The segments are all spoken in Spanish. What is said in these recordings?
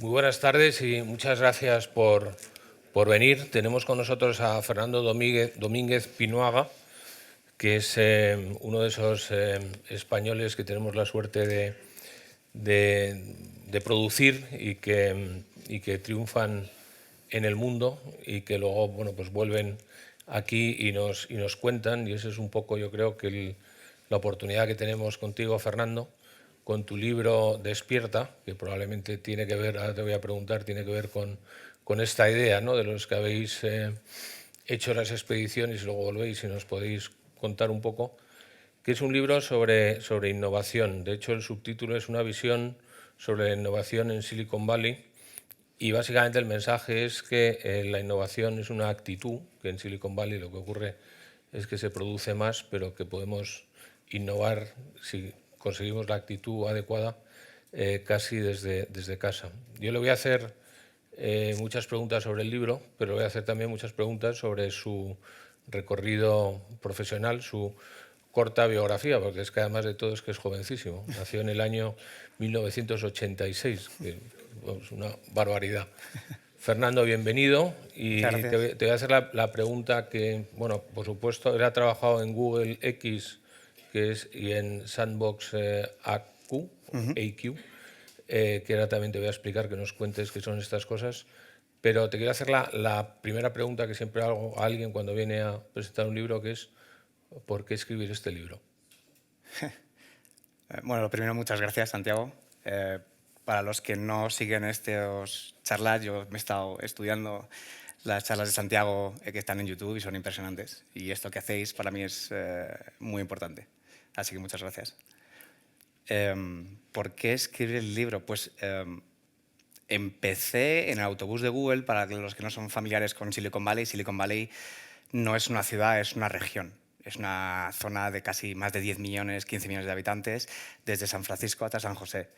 Muy buenas tardes y muchas gracias por venir. Tenemos con nosotros a Fernando Domínguez Pinaga, que es uno de esos españoles que tenemos la suerte de producir y que triunfan en el mundo y que luego pues vuelven aquí y nos cuentan. Y ese es un poco, yo creo, que la oportunidad que tenemos contigo, Fernando, con tu libro Despierta, que probablemente tiene que ver, ahora te voy a preguntar, tiene que ver con esta idea, ¿no?, de los que habéis hecho las expediciones y luego volvéis y nos podéis contar un poco, que es un libro sobre innovación. De hecho, el subtítulo es una visión sobre la innovación en Silicon Valley y básicamente el mensaje es que la innovación es una actitud, que en Silicon Valley lo que ocurre es que se produce más, pero que podemos innovar si conseguimos la actitud adecuada casi desde casa. Yo le voy a hacer muchas preguntas sobre el libro, pero le voy a hacer también muchas preguntas sobre su recorrido profesional, su corta biografía, porque es que además de todo es que es jovencísimo. Nació en el año 1986, que es una barbaridad. Fernando, bienvenido. Muchas Y gracias. te voy a hacer la pregunta que, bueno, por supuesto, él ha trabajado en Google X, y en Sandbox AQ, que ahora también te voy a explicar, que nos cuentes qué son estas cosas. Pero te quiero hacer la primera pregunta que siempre hago a alguien cuando viene a presentar un libro, que es ¿por qué escribir este libro? Bueno, lo primero, muchas gracias, Santiago. Para los que no siguen estos charlas, yo me he estado estudiando las charlas de Santiago que están en YouTube y son impresionantes. Y esto que hacéis para mí es muy importante. Así que muchas gracias. ¿Por qué escribir el libro? Pues empecé en el autobús de Google. Para los que no son familiares con Silicon Valley, Silicon Valley no es una ciudad, es una región. Es una zona de casi más de 10 millones, 15 millones de habitantes, desde San Francisco hasta San José.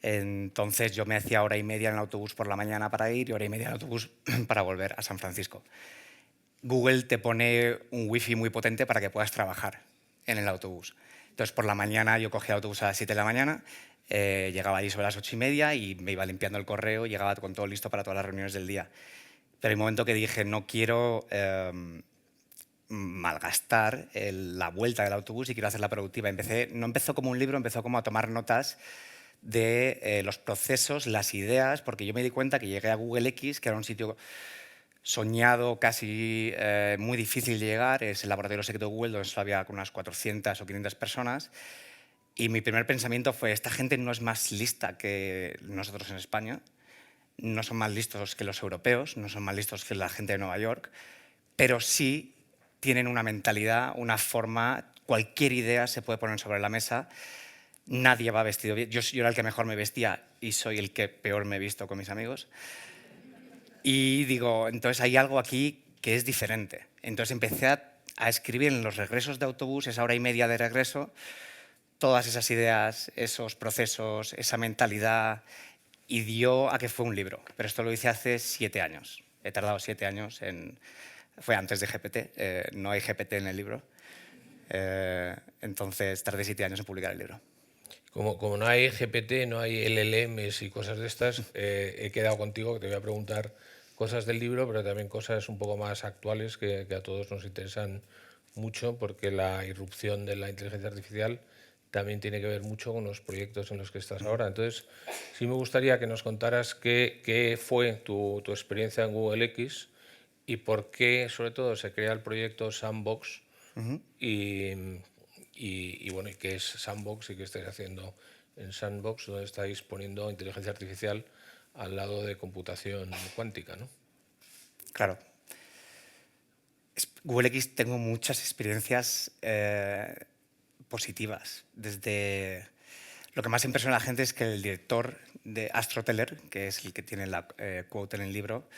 Entonces yo me hacía hora y media en el autobús por la mañana para ir y hora y media en el autobús para volver a San Francisco. Google te pone un wifi muy potente para que puedas trabajar en el autobús. Entonces por la mañana yo cogía el autobús a las 7 de la mañana, llegaba allí sobre las 8 y media y me iba limpiando el correo, llegaba con todo listo para todas las reuniones del día. Pero hay un momento que dije, no quiero malgastar la vuelta del autobús y quiero hacerla productiva. No empezó como un libro, empezó como a tomar notas de los procesos, las ideas, porque yo me di cuenta que llegué a Google X, que era un sitio soñado, casi muy difícil de llegar, es el laboratorio secreto de Google, donde solo había unas 400 o 500 personas, y mi primer pensamiento fue, esta gente no es más lista que nosotros en España, no son más listos que los europeos, no son más listos que la gente de Nueva York, pero sí tienen una mentalidad, una forma, cualquier idea se puede poner sobre la mesa. Nadie va vestido bien. Yo era el que mejor me vestía y soy el que peor me he visto con mis amigos. Y digo, entonces hay algo aquí que es diferente. Entonces empecé a escribir en los regresos de autobús, esa hora y media de regreso, todas esas ideas, esos procesos, esa mentalidad, y dio a que fue un libro. Pero esto lo hice hace 7 años. He tardado 7 años en... Fue antes de GPT, no hay GPT en el libro. Entonces tardé 7 años en publicar el libro. Como no hay GPT, no hay LLMs y cosas de estas, he quedado contigo que te voy a preguntar cosas del libro, pero también cosas un poco más actuales que a todos nos interesan mucho, porque la irrupción de la inteligencia artificial también tiene que ver mucho con los proyectos en los que estás ahora. Entonces, sí me gustaría que nos contaras qué fue tu experiencia en Google X y por qué, sobre todo, se crea el proyecto Sandbox y, bueno, y qué es Sandbox y qué estáis haciendo en Sandbox, donde estáis poniendo inteligencia artificial al lado de computación cuántica, ¿no? Claro. Google X tengo muchas experiencias positivas. Desde lo que más impresiona a la gente es que el director de AstroTeller, que es el que tiene la quote en el libro,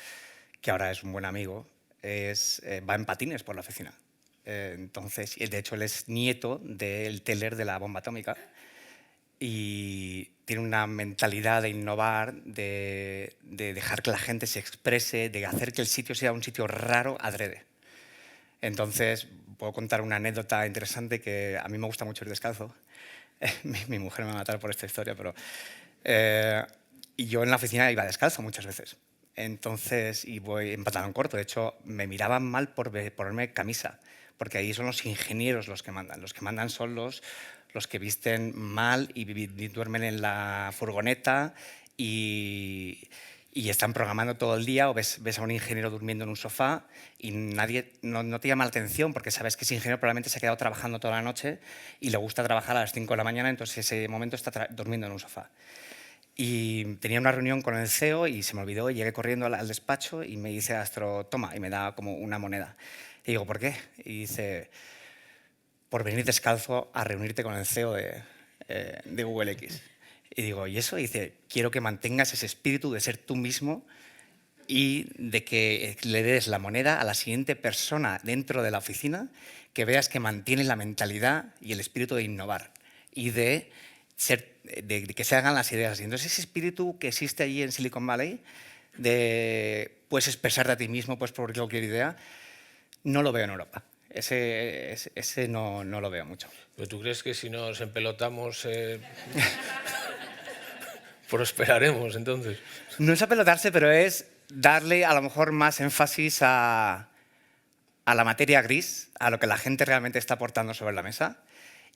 que ahora es un buen amigo, va en patines por la oficina. Entonces, de hecho, él es nieto del teller de la bomba atómica y tiene una mentalidad de innovar, de dejar que la gente se exprese, de hacer que el sitio sea un sitio raro adrede. Entonces, puedo contar una anécdota interesante que a mí me gusta mucho ir descalzo. Mi mujer me va a matar por esta historia, pero Y yo en la oficina iba descalzo muchas veces. Entonces, y voy en pantalón corto. De hecho, me miraban mal por ponerme camisa, porque ahí son los ingenieros los que mandan. Los que mandan son los que visten mal y duermen en la furgoneta y están programando todo el día, o ves a un ingeniero durmiendo en un sofá y nadie no te llama la atención porque sabes que ese ingeniero probablemente se ha quedado trabajando toda la noche y le gusta trabajar a las 5 de la mañana, entonces ese momento está durmiendo en un sofá. Y tenía una reunión con el CEO y se me olvidó, y llegué corriendo al despacho y me dice Astro, toma, y me da como una moneda. Y digo, ¿por qué? Y dice, por venir descalzo a reunirte con el CEO de Google X. Y digo, ¿y eso? Y dice, quiero que mantengas ese espíritu de ser tú mismo y de que le des la moneda a la siguiente persona dentro de la oficina, que veas que mantienes la mentalidad y el espíritu de innovar y de que se hagan las ideas así. Entonces, ese espíritu que existe allí en Silicon Valley, de puedes expresarte a ti mismo, puedes probar cualquier idea, no lo veo en Europa. Ese no lo veo mucho. ¿Pero tú crees que si nos empelotamos prosperaremos entonces? No es apelotarse, pero es darle a lo mejor más énfasis a la materia gris, a lo que la gente realmente está aportando sobre la mesa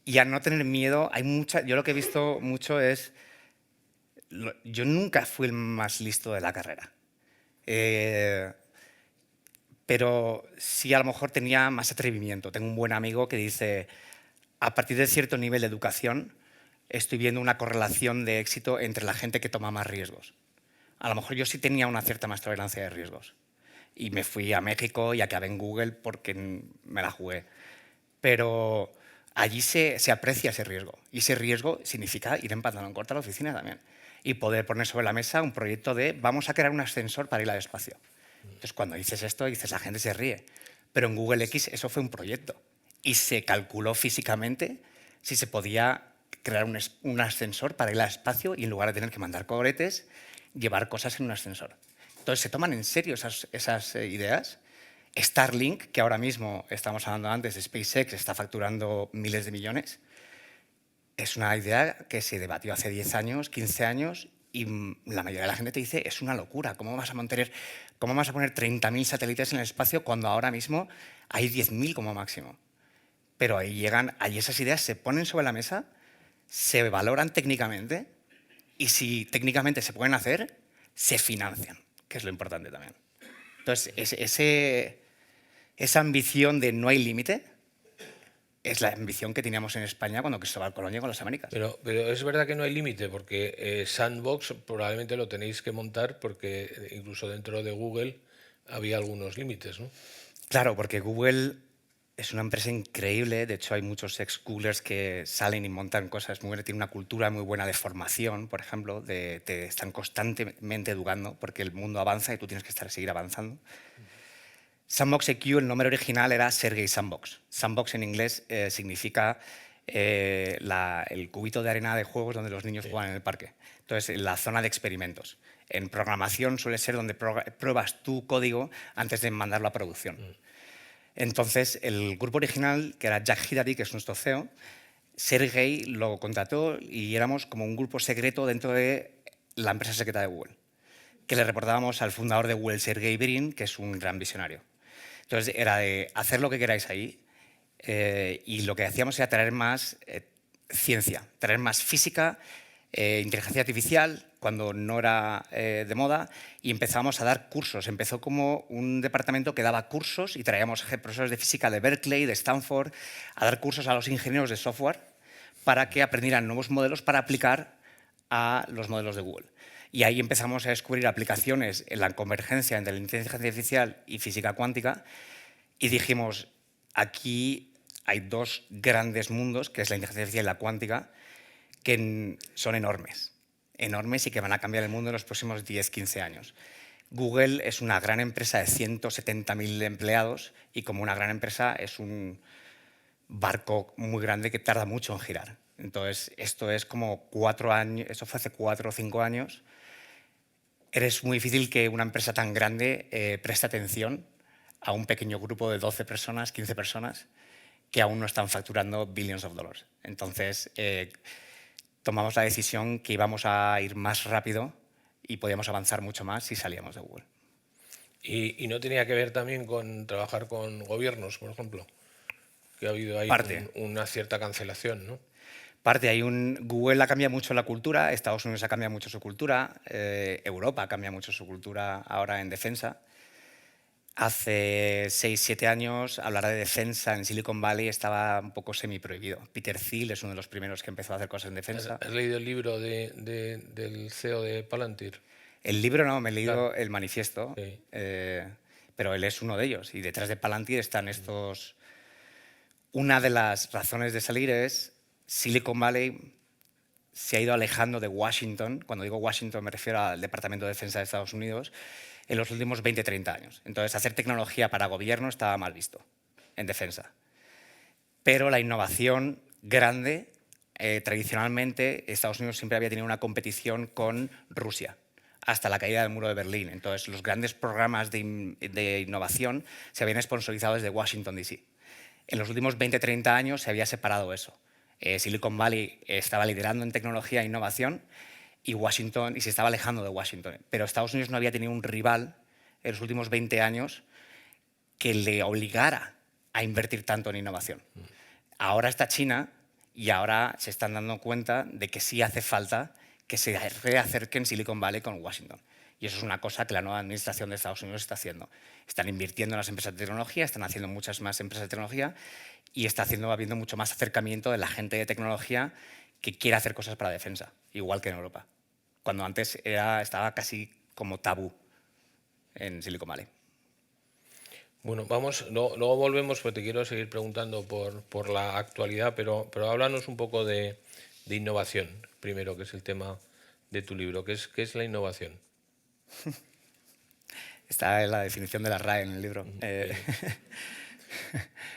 y a no tener miedo. Yo lo que he visto mucho es, yo nunca fui el más listo de la carrera, pero sí a lo mejor tenía más atrevimiento. Tengo un buen amigo que dice, a partir de cierto nivel de educación, estoy viendo una correlación de éxito entre la gente que toma más riesgos. A lo mejor yo sí tenía una cierta más tolerancia de riesgos. Y me fui a México y acabé en Google porque me la jugué. Pero allí se aprecia ese riesgo. Y ese riesgo significa ir en pantalón corto a la oficina también. Y poder poner sobre la mesa un proyecto de vamos a crear un ascensor para ir al espacio. Entonces, cuando dices esto, la gente se ríe. Pero en Google X eso fue un proyecto. Y se calculó físicamente si se podía crear un ascensor para ir al espacio y en lugar de tener que mandar cohetes, llevar cosas en un ascensor. Entonces, se toman en serio esas ideas. Starlink, que ahora mismo estamos hablando antes de SpaceX, está facturando miles de millones, es una idea que se debatió hace 10 años, 15 años, y la mayoría de la gente te dice, es una locura, ¿cómo vas a poner 30.000 satélites en el espacio cuando ahora mismo hay 10.000 como máximo? Pero ahí esas ideas se ponen sobre la mesa, se valoran técnicamente, y si técnicamente se pueden hacer, se financian, que es lo importante también. Entonces, esa ambición de no hay límite es la ambición que teníamos en España cuando Cristóbal Colón llegó a las Américas. Pero es verdad que no hay límite, porque Sandbox probablemente lo tenéis que montar porque incluso dentro de Google había algunos límites, ¿no? Claro, porque Google es una empresa increíble. De hecho, hay muchos ex-Googlers que salen y montan cosas muy buenas. Tiene una cultura muy buena de formación, por ejemplo. Te están constantemente educando porque el mundo avanza y tú tienes que seguir avanzando. Sandbox EQ, el nombre original era Sergey Sandbox. Sandbox en inglés significa el cubito de arena de juegos donde los niños juegan en el parque. Entonces, la zona de experimentos. En programación suele ser donde pruebas tu código antes de mandarlo a producción. Entonces, el grupo original, que era Jack Hidary, que es nuestro CEO, Sergey lo contrató y éramos como un grupo secreto dentro de la empresa secreta de Google, que le reportábamos al fundador de Google, Sergey Brin, que es un gran visionario. Entonces, era de hacer lo que queráis ahí y lo que hacíamos era traer más ciencia, traer más física, inteligencia artificial, cuando no era de moda, y empezamos a dar cursos. Empezó como un departamento que daba cursos y traíamos profesores de física de Berkeley, de Stanford, a dar cursos a los ingenieros de software para que aprendieran nuevos modelos para aplicar a los modelos de Google. Y ahí empezamos a descubrir aplicaciones en la convergencia entre la inteligencia artificial y física cuántica y dijimos, aquí hay dos grandes mundos, que es la inteligencia artificial y la cuántica, que son enormes y que van a cambiar el mundo en los próximos 10-15 años. Google es una gran empresa de 170.000 empleados y como una gran empresa es un barco muy grande que tarda mucho en girar. Entonces, esto es como 4 años, eso fue hace 4 o 5 años. Es muy difícil que una empresa tan grande preste atención a un pequeño grupo de 12 personas, 15 personas, que aún no están facturando billions of dollars. Entonces, tomamos la decisión que íbamos a ir más rápido y podíamos avanzar mucho más si salíamos de Google. Y no tenía que ver también con trabajar con gobiernos, por ejemplo, que ha habido ahí una cierta cancelación, ¿no? Google ha cambiado mucho la cultura, Estados Unidos ha cambiado mucho su cultura, Europa ha cambiado mucho su cultura ahora en defensa. Hace 6, 7 años hablar de defensa en Silicon Valley estaba un poco semi-prohibido. Peter Thiel es uno de los primeros que empezó a hacer cosas en defensa. ¿Has leído el libro del CEO de Palantir? El libro no, me he leído el manifiesto, Sí. pero él es uno de ellos. Y detrás de Palantir están estos... Una de las razones de salir es Silicon Valley se ha ido alejando de Washington. Cuando digo Washington me refiero al Departamento de Defensa de Estados Unidos, en los últimos 20, 30 años. Entonces, hacer tecnología para gobierno estaba mal visto en defensa. Pero la innovación grande, tradicionalmente, Estados Unidos siempre había tenido una competición con Rusia, hasta la caída del muro de Berlín. Entonces, los grandes programas de innovación se habían sponsorizado desde Washington, D.C. En los últimos 20, 30 años se había separado eso. Silicon Valley estaba liderando en tecnología e innovación y se estaba alejando de Washington. Pero Estados Unidos no había tenido un rival en los últimos 20 años que le obligara a invertir tanto en innovación. Ahora está China y ahora se están dando cuenta de que sí hace falta que se reacerquen Silicon Valley con Washington. Y eso es una cosa que la nueva administración de Estados Unidos está haciendo. Están invirtiendo en las empresas de tecnología, están haciendo muchas más empresas de tecnología y está habiendo mucho más acercamiento de la gente de tecnología que quiere hacer cosas para defensa, igual que en Europa, cuando antes estaba casi como tabú en Silicon Valley. Bueno, luego volvemos, porque te quiero seguir preguntando por la actualidad, pero háblanos un poco de innovación, primero, que es el tema de tu libro. ¿Qué es la innovación? Está en la definición de la RAE en el libro.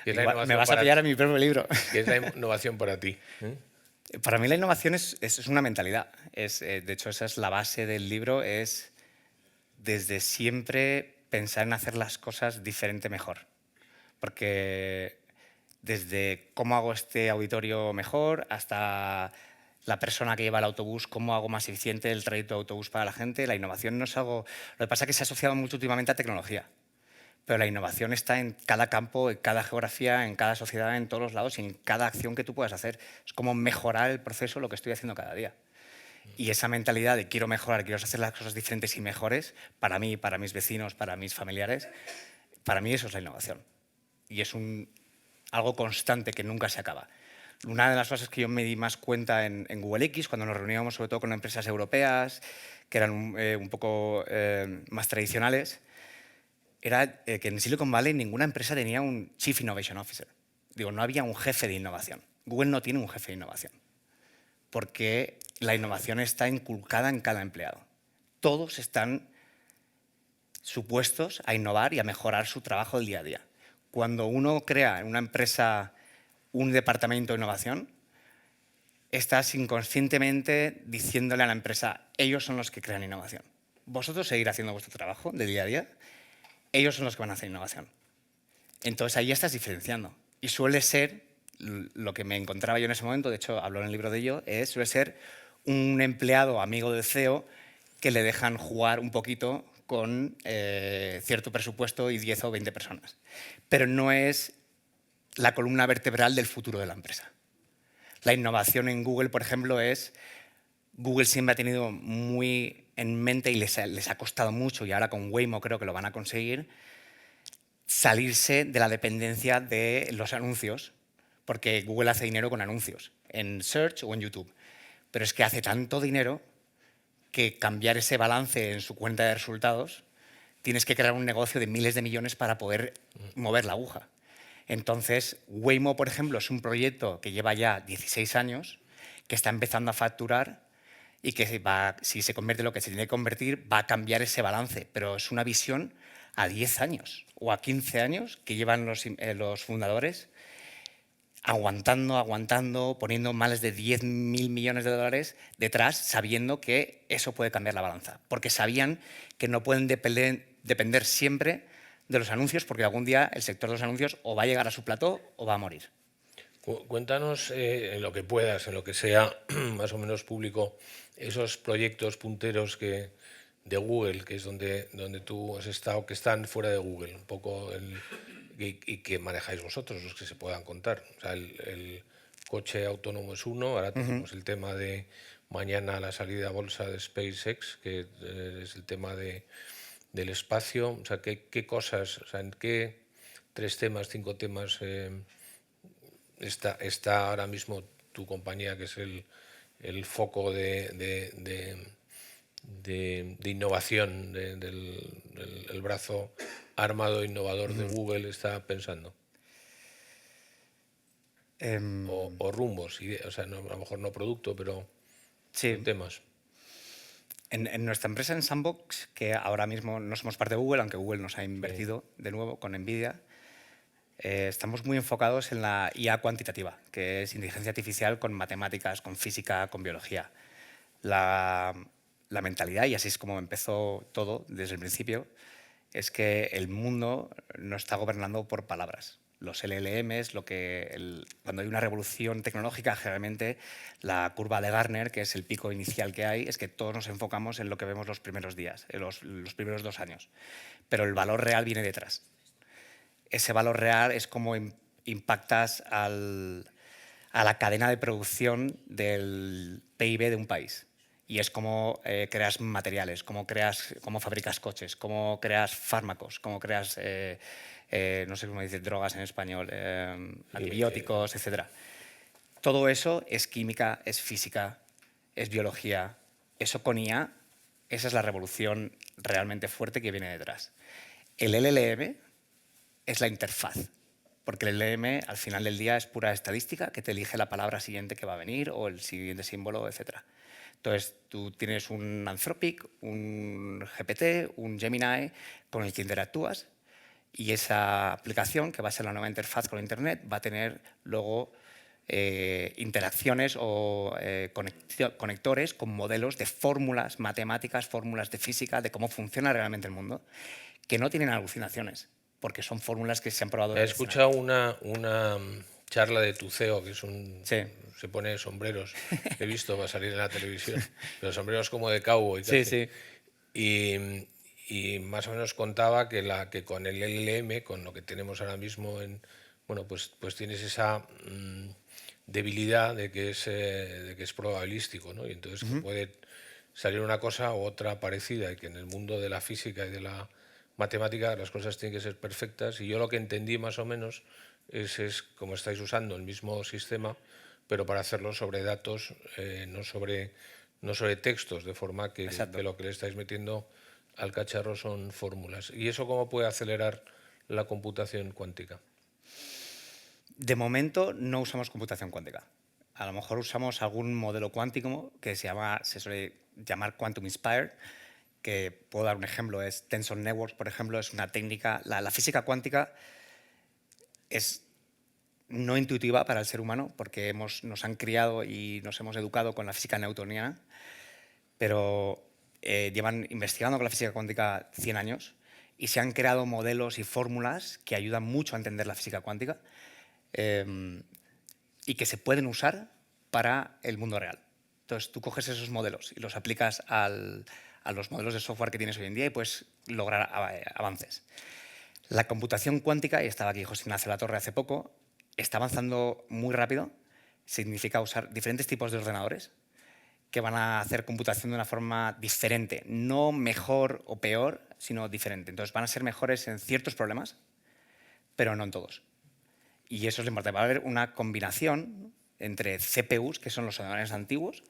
Me vas a pillar a mi propio libro. ¿Qué es la innovación para ti? Para mí la innovación es una mentalidad. De hecho, esa es la base del libro, es desde siempre pensar en hacer las cosas diferente mejor. Porque desde cómo hago este auditorio mejor hasta la persona que lleva el autobús, cómo hago más eficiente el trayecto de autobús para la gente, la innovación no es algo... Lo que pasa es que se ha asociado mucho últimamente a tecnología. Pero la innovación está en cada campo, en cada geografía, en cada sociedad, en todos los lados y en cada acción que tú puedas hacer. Es como mejorar el proceso, lo que estoy haciendo cada día. Y esa mentalidad de quiero mejorar, quiero hacer las cosas diferentes y mejores, para mí, para mis vecinos, para mis familiares, para mí eso es la innovación. Y es algo constante que nunca se acaba. Una de las cosas que yo me di más cuenta en Google X, cuando nos reuníamos sobre todo con empresas europeas, que eran un poco más tradicionales, era que en Silicon Valley ninguna empresa tenía un Chief Innovation Officer. Digo, no había un jefe de innovación. Google no tiene un jefe de innovación, porque la innovación está inculcada en cada empleado. Todos están supuestos a innovar y a mejorar su trabajo del día a día. Cuando uno crea en una empresa un departamento de innovación, estás inconscientemente diciéndole a la empresa, ellos son los que crean innovación. Vosotros seguir haciendo vuestro trabajo de día a día, ellos son los que van a hacer innovación. Entonces ahí estás diferenciando. Y suele ser, lo que me encontraba yo en ese momento, de hecho hablo en el libro de ello, suele ser un empleado amigo del CEO que le dejan jugar un poquito con cierto presupuesto y 10 o 20 personas. Pero no es la columna vertebral del futuro de la empresa. La innovación en Google, por ejemplo, Google siempre ha tenido muy en mente y les ha costado mucho, y ahora con Waymo creo que lo van a conseguir, salirse de la dependencia de los anuncios, porque Google hace dinero con anuncios, en Search o en YouTube. Pero es que hace tanto dinero que cambiar ese balance en su cuenta de resultados, tienes que crear un negocio de miles de millones para poder mover la aguja. Entonces, Waymo, por ejemplo, es un proyecto que lleva ya 16 años, que está empezando a facturar y que si se convierte en lo que se tiene que convertir, va a cambiar ese balance. Pero es una visión a 10 años o a 15 años que llevan los fundadores aguantando, poniendo más de 10.000 millones de dólares detrás, sabiendo que eso puede cambiar la balanza. Porque sabían que no pueden depender siempre de los anuncios, porque algún día el sector de los anuncios o va a llegar a su plató o va a morir. Cuéntanos en lo que puedas, en lo que sea más o menos público, esos proyectos punteros de Google, que es donde tú has estado, que están fuera de Google, un poco y que manejáis vosotros, los que se puedan contar. O sea, el coche autónomo es uno, ahora tenemos el tema de mañana la salida a bolsa de SpaceX, que es el tema del espacio. O sea, ¿qué cosas, o sea, en qué 3 temas, 5 temas está ahora mismo tu compañía, que es el foco de innovación el brazo armado innovador de Google está pensando? O rumbos, o sea, a lo mejor no producto, pero Sí, temas. en nuestra empresa en Sandbox, que ahora mismo no somos parte de Google, aunque Google nos ha Sí. invertido de nuevo con NVIDIA, estamos muy enfocados en la IA cuantitativa, que es inteligencia artificial con matemáticas, con física, con biología. La, la mentalidad, y así es como empezó todo desde el principio, es que el mundo no está gobernando por palabras. Los LLMs, cuando hay una revolución tecnológica, generalmente la curva de Gartner, que es el pico inicial que hay, es que todos nos enfocamos en lo que vemos los primeros días, en los primeros 2 años. Pero el valor real viene detrás. Ese valor real es como impactas a la cadena de producción del PIB de un país. Y es como creas materiales, cómo fabricas coches, cómo creas fármacos, cómo creas, no sé cómo dice, drogas en español, antibióticos, etc. Todo eso es química, es física, es biología. Eso con IA, esa es la revolución realmente fuerte que viene detrás. El LLM es la interfaz, porque el LLM al final del día es pura estadística que te elige la palabra siguiente que va a venir o el siguiente símbolo, etc. Entonces, tú tienes un Anthropic, un GPT, un Gemini con el que interactúas y esa aplicación, que va a ser la nueva interfaz con Internet, va a tener luego interacciones o conectores con modelos de fórmulas matemáticas, fórmulas de física, de cómo funciona realmente el mundo, que no tienen alucinaciones, porque son fórmulas que se han probado en He medicina. escuchado una charla de tu CEO, que Sí, se pone sombreros, que he visto, va a salir en la televisión, pero sombreros como de cowboy sí, casi. sí. Y, y más o menos contaba que con el LLM, con lo que tenemos ahora mismo, bueno, pues tienes esa debilidad de que es probabilístico, ¿no? Y entonces que puede salir una cosa u otra parecida, y que en el mundo de la física y de la matemática las cosas tienen que ser perfectas. Y yo lo que entendí más o menos es como estáis usando el mismo sistema, pero para hacerlo sobre datos, no sobre textos, de forma que Exacto. lo que le estáis metiendo al cacharro son fórmulas. ¿Y eso cómo puede acelerar la computación cuántica? De momento no usamos computación cuántica. A lo mejor usamos algún modelo cuántico que se suele llamar Quantum Inspired, que puedo dar un ejemplo, es Tensor Networks, por ejemplo, es una técnica, la física cuántica es no intuitiva para el ser humano, porque nos han criado y nos hemos educado con la física newtoniana, pero llevan investigando con la física cuántica 100 años y se han creado modelos y fórmulas que ayudan mucho a entender la física cuántica y que se pueden usar para el mundo real. Entonces, tú coges esos modelos y los aplicas a los modelos de software que tienes hoy en día y puedes lograr avances. La computación cuántica, y estaba aquí José Ignacio Latorre hace poco, está avanzando muy rápido. Significa usar diferentes tipos de ordenadores que van a hacer computación de una forma diferente, no mejor o peor, sino diferente. Entonces van a ser mejores en ciertos problemas, pero no en todos. Y eso es lo importante. Va a haber una combinación entre CPUs, que son los ordenadores antiguos,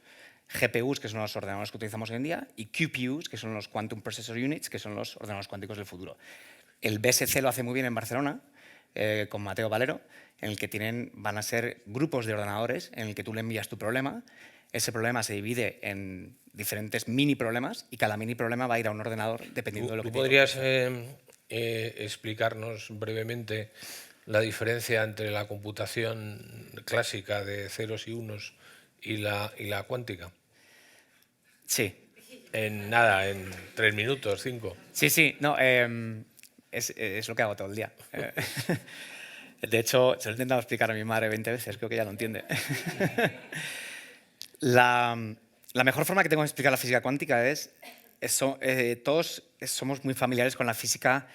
GPUs, que son los ordenadores que utilizamos hoy en día, y QPUs, que son los Quantum Processor Units, que son los ordenadores cuánticos del futuro. El BSC lo hace muy bien en Barcelona, con Mateo Valero, en el que van a ser grupos de ordenadores en el que tú le envías tu problema. Ese problema se divide en diferentes mini problemas y cada mini problema va a ir a un ordenador dependiendo de lo que ¿Tú te diga el podrías profesor. explicarnos brevemente la diferencia entre la computación clásica de ceros y unos y la cuántica? Sí, En nada, en 3 minutos, 5. sí, sí. No, es lo que hago todo el día. De hecho, se lo he intentado explicar a mi madre 20 veces, creo que ella lo entiende. La, la mejor forma que tengo de explicar la física cuántica todos somos muy familiares con la física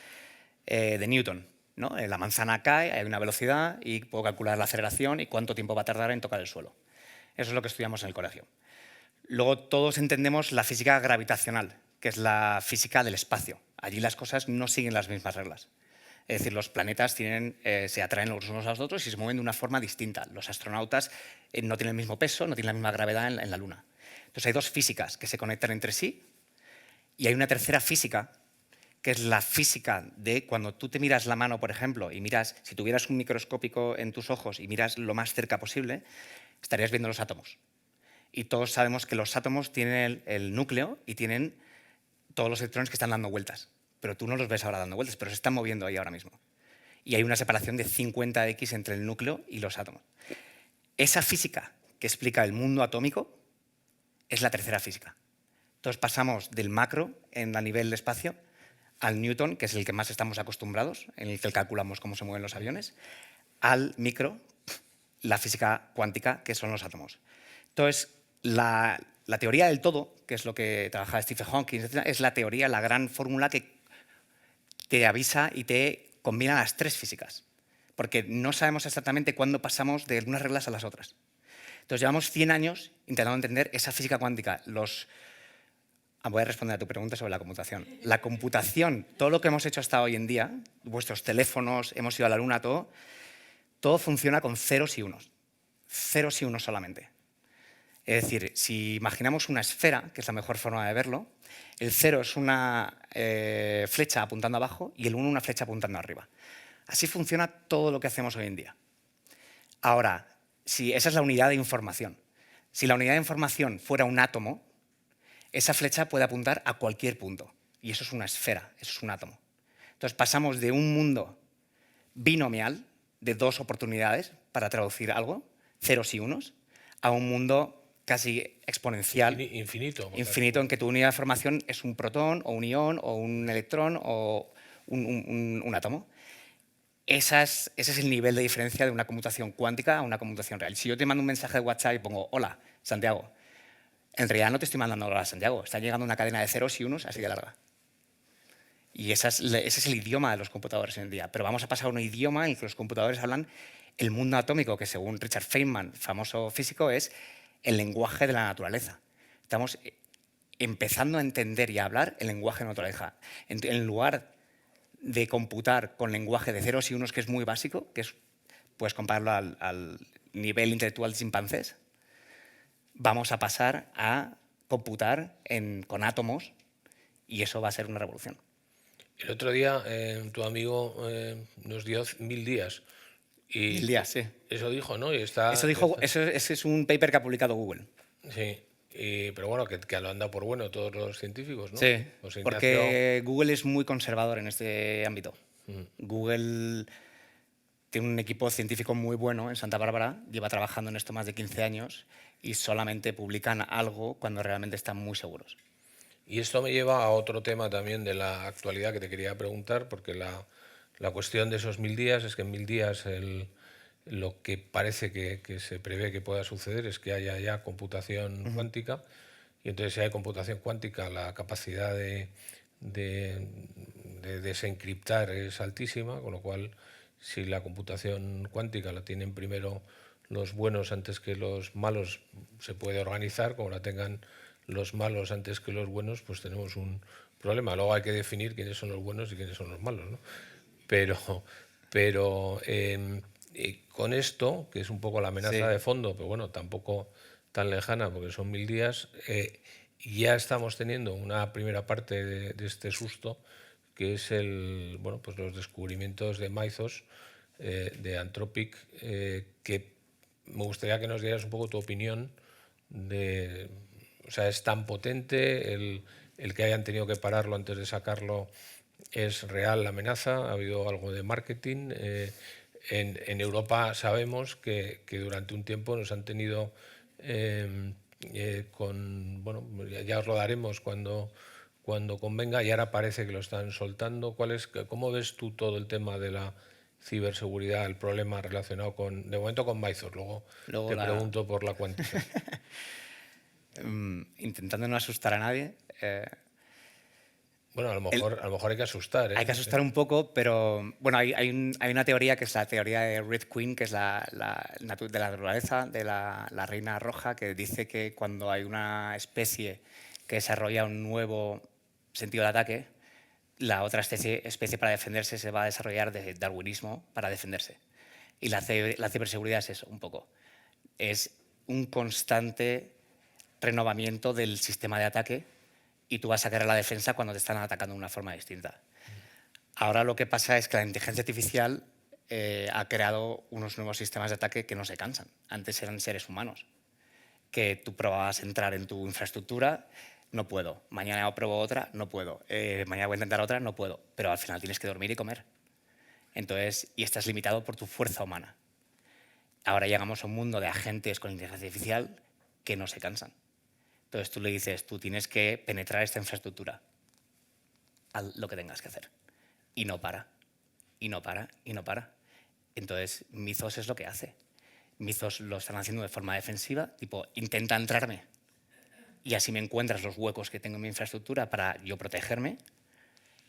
de Newton, ¿no? La manzana cae, hay una velocidad y puedo calcular la aceleración y cuánto tiempo va a tardar en tocar el suelo. Eso es lo que estudiamos en el colegio. Luego todos entendemos la física gravitacional, que es la física del espacio. Allí las cosas no siguen las mismas reglas. Es decir, los planetas se atraen los unos a los otros y se mueven de una forma distinta. Los astronautas no tienen el mismo peso, no tienen la misma gravedad en la Luna. Entonces hay dos físicas que se conectan entre sí y hay una tercera física, que es la física de cuando tú te miras la mano, por ejemplo, y miras, si tuvieras un microscópico en tus ojos y miras lo más cerca posible, estarías viendo los átomos. Y todos sabemos que los átomos tienen el núcleo y tienen todos los electrones que están dando vueltas. Pero tú no los ves ahora dando vueltas, pero se están moviendo ahí ahora mismo. Y hay una separación de 50x entre el núcleo y los átomos. Esa física que explica el mundo atómico es la tercera física. Entonces pasamos del macro a nivel de espacio al Newton, que es el que más estamos acostumbrados, en el que calculamos cómo se mueven los aviones, al micro, la física cuántica, que son los átomos. Entonces, la teoría del todo, que es lo que trabaja Stephen Hawking, es la teoría, la gran fórmula que te avisa y te combina las tres físicas, porque no sabemos exactamente cuándo pasamos de unas reglas a las otras. Entonces, llevamos 100 años intentando entender esa física cuántica. Voy a responder a tu pregunta sobre la computación. La computación, todo lo que hemos hecho hasta hoy en día, vuestros teléfonos, hemos ido a la luna, todo funciona con ceros y unos. Ceros y unos solamente. Es decir, si imaginamos una esfera, que es la mejor forma de verlo, el 0 es una flecha apuntando abajo y el 1 una flecha apuntando arriba. Así funciona todo lo que hacemos hoy en día. Ahora, esa es la unidad de información. Si la unidad de información fuera un átomo, esa flecha puede apuntar a cualquier punto. Y eso es una esfera, eso es un átomo. Entonces pasamos de un mundo binomial, de dos oportunidades para traducir algo, ceros y unos, a un mundo casi exponencial, Infinito. infinito, en que tu unidad de información es un protón, o un ión, o un electrón, o un átomo. Ese es el nivel de diferencia de una computación cuántica a una computación real. Si yo te mando un mensaje de WhatsApp y pongo, hola, Santiago, en realidad no te estoy mandando hola, Santiago, está llegando una cadena de ceros y unos así de larga. Y ese es el idioma de los computadores hoy en día. Pero vamos a pasar a un idioma en el que los computadores hablan el mundo atómico, que según Richard Feynman, famoso físico, es el lenguaje de la naturaleza. Estamos empezando a entender y a hablar el lenguaje de la naturaleza. En lugar de computar con lenguaje de ceros y unos, que es muy básico, puedes compararlo al nivel intelectual de chimpancés, vamos a pasar a computar con átomos y eso va a ser una revolución. El otro día tu amigo nos dio 1000 días. Y 1000 días, sí. Eso dijo, ¿no? Ese es un paper que ha publicado Google. Sí, pero bueno, que lo han dado por bueno todos los científicos, ¿no? Sí, Pues Ignacio... porque Google es muy conservador en este ámbito. Google tiene un equipo científico muy bueno en Santa Bárbara, lleva trabajando en esto más de 15 años y solamente publican algo cuando realmente están muy seguros. Y esto me lleva a otro tema también de la actualidad que te quería preguntar, porque la cuestión de esos 1000 días es que en 1000 días lo que parece que se prevé que pueda suceder es que haya ya computación cuántica, y entonces si hay computación cuántica la capacidad de desencriptar es altísima, con lo cual si la computación cuántica la tienen primero los buenos antes que los malos, se puede organizar, como la tengan los malos antes que los buenos, pues tenemos un problema. Luego hay que definir quiénes son los buenos y quiénes son los malos, ¿no? Pero con esto, que es un poco la amenaza de fondo, pero bueno, tampoco tan lejana porque son 1000 días, ya estamos teniendo una primera parte de este susto, que es pues los descubrimientos de Mythos, de Anthropic, que me gustaría que nos dieras un poco tu opinión o sea, es tan potente el que hayan tenido que pararlo antes de sacarlo. ¿Es real la amenaza? ¿Ha habido algo de marketing? En Europa sabemos que durante un tiempo nos han tenido bueno, ya os lo daremos cuando convenga, y ahora parece que lo están soltando. ¿Cómo ves tú todo el tema de la ciberseguridad el problema relacionado con, de momento con Mythos, luego te pregunto por la cuántica. Intentando no asustar a nadie. Bueno, a lo mejor hay que asustar, ¿eh? Hay que asustar un poco, pero bueno, hay una teoría que es la teoría de Red Queen, que es de la naturaleza, de la reina roja, que dice que cuando hay una especie que desarrolla un nuevo sentido de ataque, la otra especie para defenderse se va a desarrollar de darwinismo para defenderse. Y la ciberseguridad es eso, un poco. Es un constante renovamiento del sistema de ataque y tú vas a caer a la defensa cuando te están atacando de una forma distinta. Ahora lo que pasa es que la inteligencia artificial ha creado unos nuevos sistemas de ataque que no se cansan. Antes eran seres humanos, que tú probabas entrar en tu infraestructura, no puedo. Mañana pruebo otra, no puedo. Mañana voy a intentar otra, no puedo. Pero al final tienes que dormir y comer. Entonces, y estás limitado por tu fuerza humana. Ahora llegamos a un mundo de agentes con inteligencia artificial que no se cansan. Entonces tú le dices, tú tienes que penetrar esta infraestructura. Haz lo que tengas que hacer. Y no para. Y no para. Y no para. Entonces, Mythos es lo que hace. Mythos lo están haciendo de forma defensiva, tipo, intenta entrarme y así me encuentras los huecos que tengo en mi infraestructura para yo protegerme.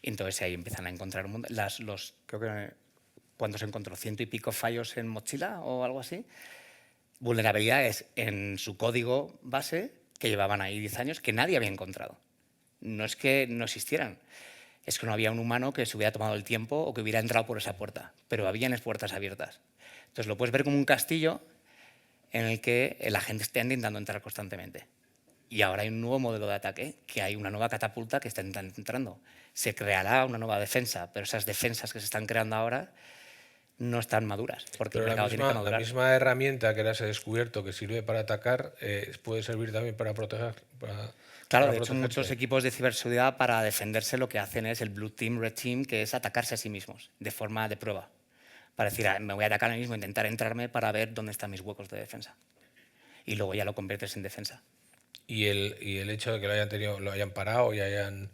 Y entonces ahí empiezan a encontrar un mundo. Creo que cuando se encontró 100 y pico fallos en Mozilla o algo así, vulnerabilidades en su código base que llevaban ahí 10 años que nadie había encontrado. No es que no existieran, es que no había un humano que se hubiera tomado el tiempo o que hubiera entrado por esa puerta, pero habían puertas abiertas. Entonces lo puedes ver como un castillo en el que la gente está intentando entrar constantemente. Y ahora hay un nuevo modelo de ataque, que hay una nueva catapulta que está entrando. Se creará una nueva defensa, pero esas defensas que se están creando ahora no están maduras, porque Pero el mercado tiene que madurar. la misma herramienta que ahora se ha descubierto que sirve para atacar puede servir también para proteger. Claro, de hecho muchos equipos de ciberseguridad para defenderse lo que hacen es el Blue Team, Red Team, que es atacarse a sí mismos de forma de prueba. Para decir, me voy a atacar a mí mismo, intentar entrarme para ver dónde están mis huecos de defensa. Y luego ya lo conviertes en defensa. Y el hecho de que lo hayan parado y hayan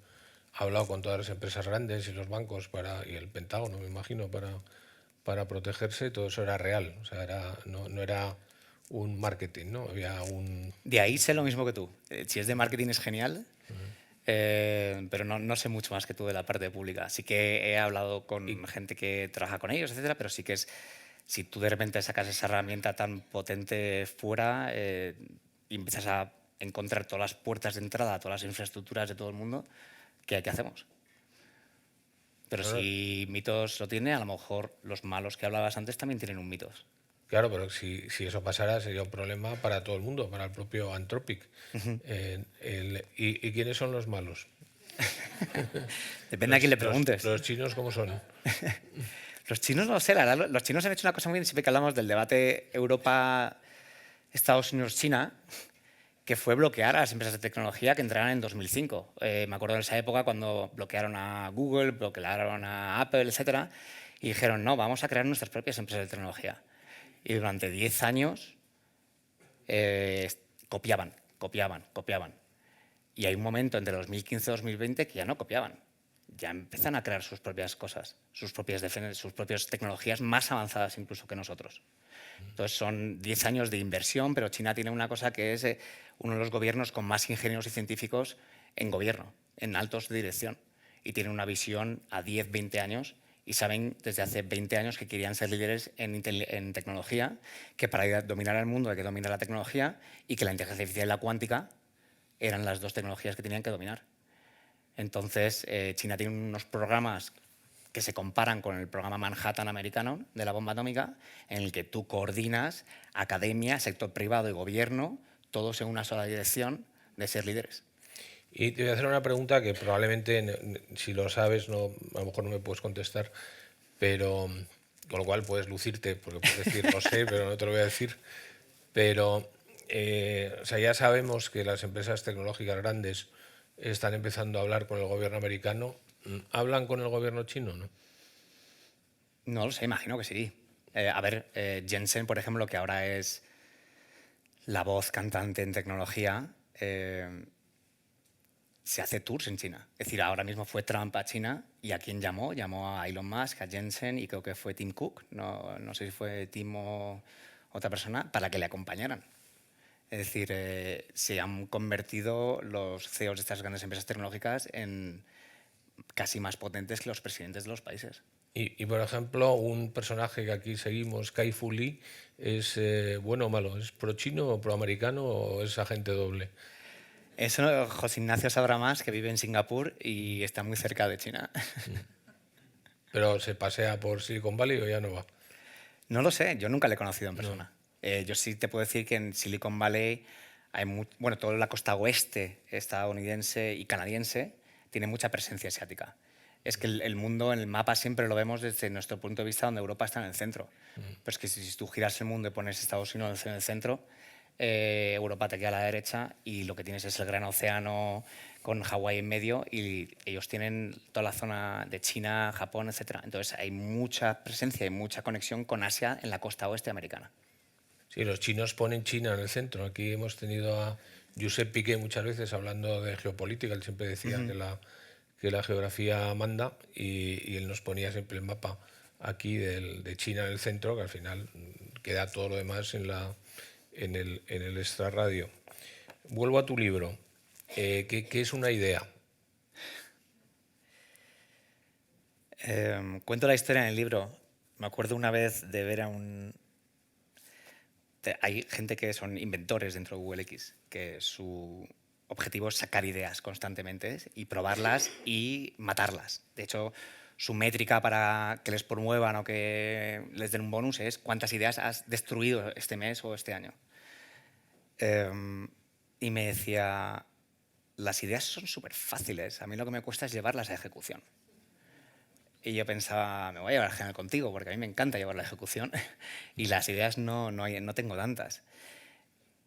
hablado con todas las empresas grandes y los bancos y el Pentágono, me imagino, para protegerse, todo eso era real. O sea, no era un marketing, ¿no? Había un... De ahí sé lo mismo que tú. Si es de marketing es genial, pero no sé mucho más que tú de la parte pública. Sí que he hablado con gente que trabaja con ellos, etcétera, pero sí que si tú de repente sacas esa herramienta tan potente fuera y empiezas a encontrar todas las puertas de entrada, todas las infraestructuras de todo el mundo, ¿qué hacemos? Pero si Mythos lo tiene, a lo mejor los malos que hablabas antes también tienen un Mythos. Claro, pero si eso pasara sería un problema para todo el mundo, para el propio Anthropic. ¿Y quiénes son los malos? Depende a quién le preguntes. ¿Los chinos cómo son? Los chinos no sé, la verdad, los chinos han hecho una cosa muy bien, siempre que hablamos del debate Europa, Estados Unidos, China, que fue bloquear a las empresas de tecnología que entraran en 2005. Me acuerdo de esa época cuando bloquearon a Google, bloquearon a Apple, etcétera, y dijeron, no, vamos a crear nuestras propias empresas de tecnología. Y durante 10 años copiaban. Y hay un momento entre 2015 y 2020 que ya no copiaban. Ya empiezan a crear sus propias cosas, sus propias tecnologías más avanzadas incluso que nosotros. Entonces son 10 años de inversión, pero China tiene una cosa que es uno de los gobiernos con más ingenieros y científicos en gobierno, en altos de dirección. Y tienen una visión a 10, 20 años y saben desde hace 20 años que querían ser líderes en tecnología, que para dominar el mundo hay que dominar la tecnología y que la inteligencia artificial y la cuántica eran las dos tecnologías que tenían que dominar. Entonces, China tiene unos programas que se comparan con el programa Manhattan americano de la bomba atómica, en el que tú coordinas academia, sector privado y gobierno, todos en una sola dirección de ser líderes. Y te voy a hacer una pregunta que probablemente, si lo sabes, a lo mejor no me puedes contestar, pero con lo cual puedes lucirte, porque puedes decir, no sé, pero no te lo voy a decir. Pero o sea, ya sabemos que las empresas tecnológicas grandes están empezando a hablar con el gobierno americano. ¿Hablan con el gobierno chino, no? No lo sé, imagino que sí. Jensen, por ejemplo, que ahora es la voz cantante en tecnología, se hace tours en China. Es decir, ahora mismo fue Trump a China y ¿a quién llamó? Llamó a Elon Musk, a Jensen y creo que fue Tim Cook, no sé si fue Tim o otra persona, para que le acompañaran. Es decir, se han convertido los CEOs de estas grandes empresas tecnológicas en casi más potentes que los presidentes de los países. Y, por ejemplo, un personaje que aquí seguimos, Kai Fu Lee, ¿es bueno o malo? ¿Es pro-chino o pro-americano o es agente doble? Eso José Ignacio sabrá más, que vive en Singapur y está muy cerca de China. ¿Pero se pasea por Silicon Valley o ya no va? No lo sé, yo nunca le he conocido en No. persona. Yo sí te puedo decir que en Silicon Valley hay bueno, toda la costa oeste estadounidense y canadiense tiene mucha presencia asiática. Es que el mundo en el mapa siempre lo vemos desde nuestro punto de vista donde Europa está en el centro. Pero es que si tú giras el mundo y pones Estados Unidos en el centro, Europa te queda a la derecha y lo que tienes es el gran océano con Hawái en medio y ellos tienen toda la zona de China, Japón, etc. Entonces hay mucha presencia y mucha conexión con Asia en la costa oeste americana. Sí, los chinos ponen China en el centro. Aquí hemos tenido a Josep Piqué muchas veces hablando de geopolítica. Él siempre decía que la geografía manda y él nos ponía siempre el mapa aquí de China en el centro, que al final queda todo lo demás en el extrarradio. Vuelvo a tu libro. ¿Qué es una idea? Cuento la historia en el libro. Me acuerdo una vez de ver a hay gente que son inventores dentro de Google X, que su objetivo es sacar ideas constantemente y probarlas y matarlas. De hecho, su métrica para que les promuevan o que les den un bonus es cuántas ideas has destruido este mes o este año. Y me decía, las ideas son súper fáciles, a mí lo que me cuesta es llevarlas a ejecución. Y yo pensaba, me voy a llevar genial contigo, porque a mí me encanta llevar la ejecución y las ideas no tengo tantas.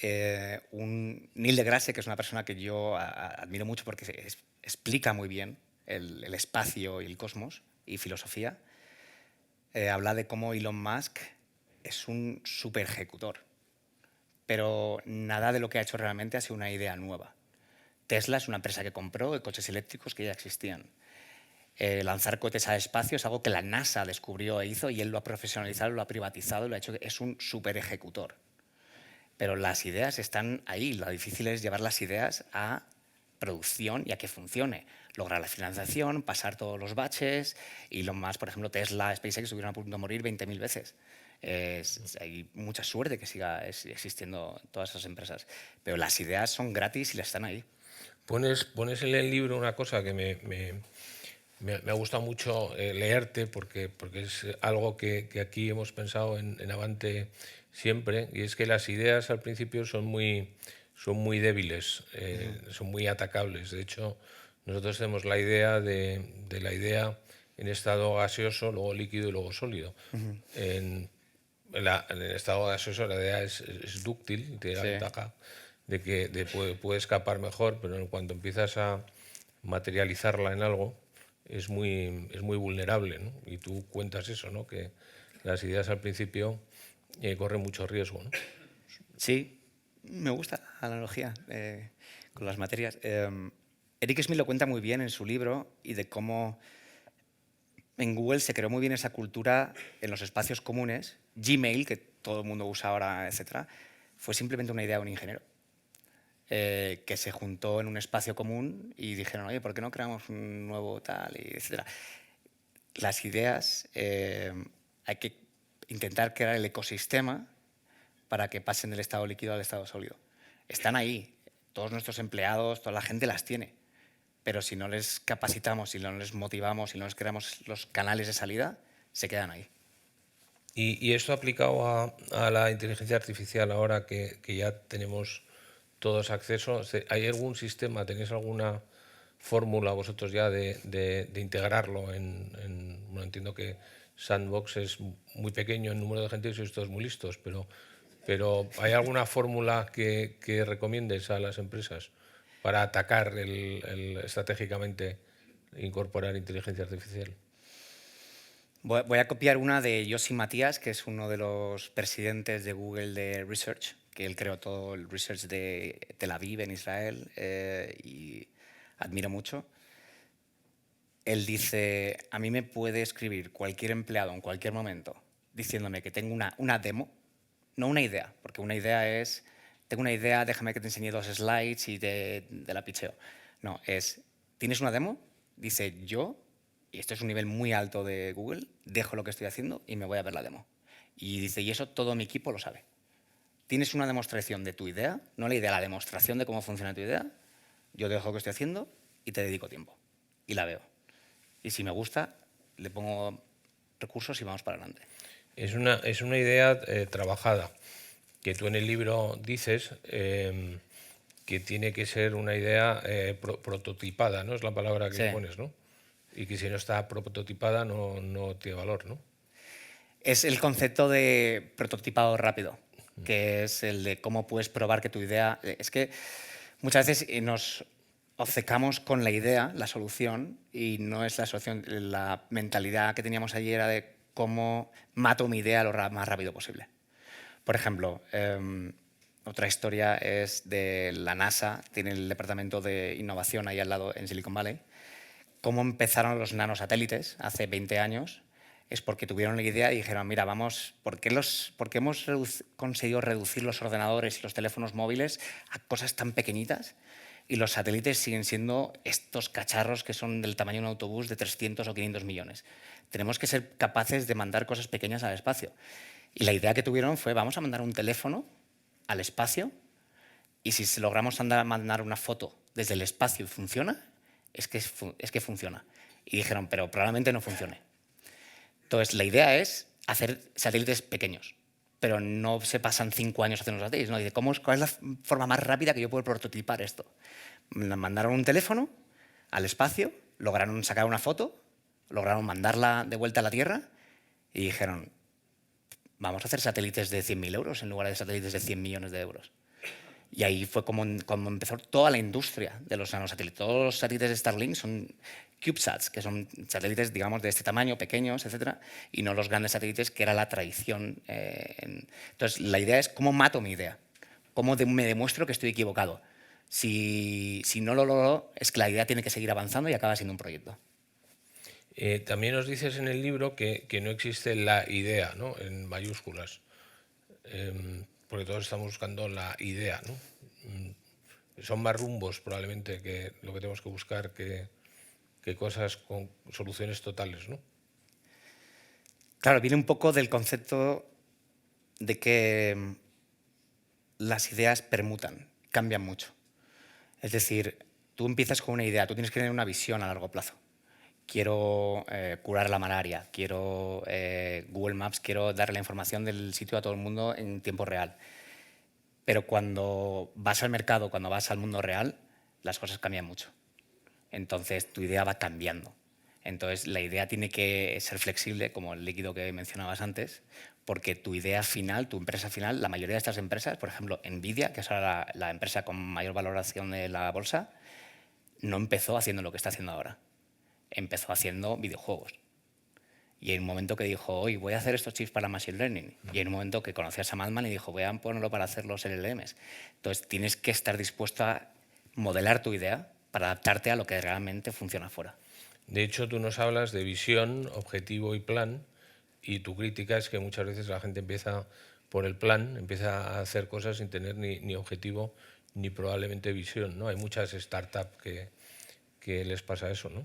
Neil deGrasse, que es una persona que yo admiro mucho porque explica muy bien el espacio y el cosmos y filosofía, habla de cómo Elon Musk es un super ejecutor, pero nada de lo que ha hecho realmente ha sido una idea nueva. Tesla es una empresa que compró de coches eléctricos que ya existían. Lanzar cohetes al espacio es algo que la NASA descubrió e hizo y él lo ha profesionalizado, lo ha privatizado, lo ha hecho. Es un super ejecutor. Pero las ideas están ahí. Lo difícil es llevar las ideas a producción y a que funcione. Lograr la financiación, pasar todos los baches y lo más, por ejemplo, Tesla, SpaceX estuvieron a punto de morir 20.000 veces. Hay mucha suerte que siga existiendo todas esas empresas. Pero las ideas son gratis y las están ahí. Pones en el libro una cosa que me ha gustado mucho leerte porque es algo que aquí hemos pensado en Avante siempre, y es que las ideas al principio son muy débiles, son muy atacables. De hecho, nosotros tenemos la idea de la idea en estado gaseoso, luego líquido y luego sólido. En el estado gaseoso la idea es dúctil, tiene la ventaja de que puede escapar mejor, pero en cuanto empiezas a materializarla en algo, es muy vulnerable, ¿no? Y tú cuentas eso, ¿no? Que las ideas al principio corren mucho riesgo, ¿no? Sí, me gusta la analogía con las materias. Eric Schmidt lo cuenta muy bien en su libro y de cómo en Google se creó muy bien esa cultura en los espacios comunes. Gmail, que todo el mundo usa ahora, etcétera, fue simplemente una idea de un ingeniero que se juntó en un espacio común y dijeron, oye, ¿por qué no creamos un nuevo tal? Y etcétera. Las ideas hay que intentar crear el ecosistema para que pasen del estado líquido al estado sólido. Están ahí, todos nuestros empleados, toda la gente las tiene, pero si no les capacitamos, si no les motivamos, si no les creamos los canales de salida, se quedan ahí. Y esto aplicado a la inteligencia artificial, ahora que ya tenemos todos acceso, ¿hay algún sistema, tenéis alguna fórmula vosotros ya de integrarlo bueno, entiendo que Sandbox es muy pequeño en número de gente y sois todos muy listos, pero ¿hay alguna fórmula que recomiendes a las empresas para atacar estratégicamente incorporar inteligencia artificial? Voy a copiar una de Yossi Matías, que es uno de los presidentes de Google de Research, que él creó todo el research de Tel Aviv en Israel y admiro mucho. Él dice, a mí me puede escribir cualquier empleado en cualquier momento diciéndome que tengo una demo, no una idea, porque una idea es, tengo una idea, déjame que te enseñe 2 slides y te la picheo. No, es, ¿tienes una demo? Dice, yo, y esto es un nivel muy alto de Google, dejo lo que estoy haciendo y me voy a ver la demo. Y dice, y eso todo mi equipo lo sabe. ¿Tienes una demostración de tu idea? No la idea, la demostración de cómo funciona tu idea. Yo dejo lo que estoy haciendo y te dedico tiempo. Y la veo. Y si me gusta, le pongo recursos y vamos para adelante. Es una idea trabajada, que tú en el libro dices que tiene que ser una idea prototipada, ¿no? Es la palabra que Sí. pones, ¿no? Y que si no está prototipada no tiene valor, ¿no? Es el concepto de prototipado rápido, que es el de cómo puedes probar que tu idea... Es que muchas veces nos obcecamos con la idea, la solución, y no es la solución. La mentalidad que teníamos ayer era de cómo mato mi idea lo más rápido posible. Por ejemplo, otra historia es de la NASA, tiene el departamento de innovación ahí al lado en Silicon Valley. Cómo empezaron los nanosatélites hace 20 años es porque tuvieron la idea y dijeron, mira, vamos, ¿por qué hemos conseguido reducir los ordenadores y los teléfonos móviles a cosas tan pequeñitas? Y los satélites siguen siendo estos cacharros que son del tamaño de un autobús de 300 o 500 millones. Tenemos que ser capaces de mandar cosas pequeñas al espacio. Y la idea que tuvieron fue, vamos a mandar un teléfono al espacio y si logramos mandar una foto desde el espacio y funciona, es que funciona. Y dijeron, pero probablemente no funcione. Entonces, la idea es hacer satélites pequeños, pero no se pasan 5 años haciendo los satélites. ¿No? Dice, ¿cuál es la forma más rápida que yo puedo prototipar esto? Mandaron un teléfono al espacio, lograron sacar una foto, lograron mandarla de vuelta a la Tierra y dijeron, vamos a hacer satélites de 100.000 euros en lugar de satélites de 100 millones de euros. Y ahí fue como empezó toda la industria de los nanosatélites. Todos los satélites de Starlink son CubeSats, que son satélites, digamos, de este tamaño, pequeños, etcétera, y no los grandes satélites, que era la tradición. Entonces, la idea es cómo mato mi idea, cómo me demuestro que estoy equivocado. Si no lo logro, es que la idea tiene que seguir avanzando y acaba siendo un proyecto. También nos dices en el libro que no existe la idea, ¿no? En mayúsculas. Porque todos estamos buscando la idea, ¿no? Son más rumbos probablemente que lo que tenemos que buscar que cosas con soluciones totales, ¿no? Claro, viene un poco del concepto de que las ideas permutan, cambian mucho. Es decir, tú empiezas con una idea, tú tienes que tener una visión a largo plazo. Quiero curar la malaria, quiero Google Maps, quiero darle la información del sitio a todo el mundo en tiempo real. Pero cuando vas al mercado, cuando vas al mundo real, las cosas cambian mucho. Entonces tu idea va cambiando. Entonces la idea tiene que ser flexible, como el líquido que mencionabas antes, porque tu idea final, tu empresa final, la mayoría de estas empresas, por ejemplo, Nvidia, que es ahora la empresa con mayor valoración de la bolsa, no empezó haciendo lo que está haciendo ahora. Empezó haciendo videojuegos. Y hay un momento que dijo, hoy voy a hacer estos chips para Machine Learning. Y hay un momento que conoció a Sam Altman y dijo, voy a ponerlo para hacer los LLMs. Entonces tienes que estar dispuesto a modelar tu idea para adaptarte a lo que realmente funciona afuera. De hecho, tú nos hablas de visión, objetivo y plan, y tu crítica es que muchas veces la gente empieza por el plan, empieza a hacer cosas sin tener ni objetivo ni probablemente visión, ¿no? Hay muchas startups que les pasa eso, ¿no?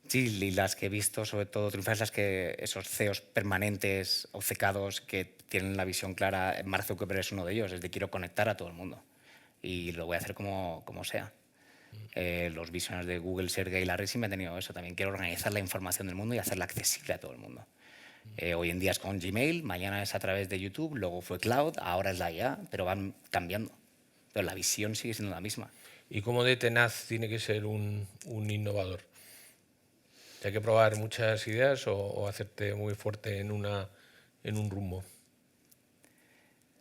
Sí, y las que he visto, sobre todo triunfar, es las que esos CEOs permanentes, obcecados, que tienen la visión clara. Mark Zuckerberg es uno de ellos, es de quiero conectar a todo el mundo y lo voy a hacer como sea. Los visionarios de Google, Sergey y Larry sí me han tenido eso. También quiero organizar la información del mundo y hacerla accesible a todo el mundo. Hoy en día es con Gmail, mañana es a través de YouTube, luego fue Cloud, ahora es la IA, pero van cambiando. Pero la visión sigue siendo la misma. ¿Y cómo de tenaz tiene que ser un innovador? ¿Hay que probar muchas ideas o hacerte muy fuerte en un rumbo?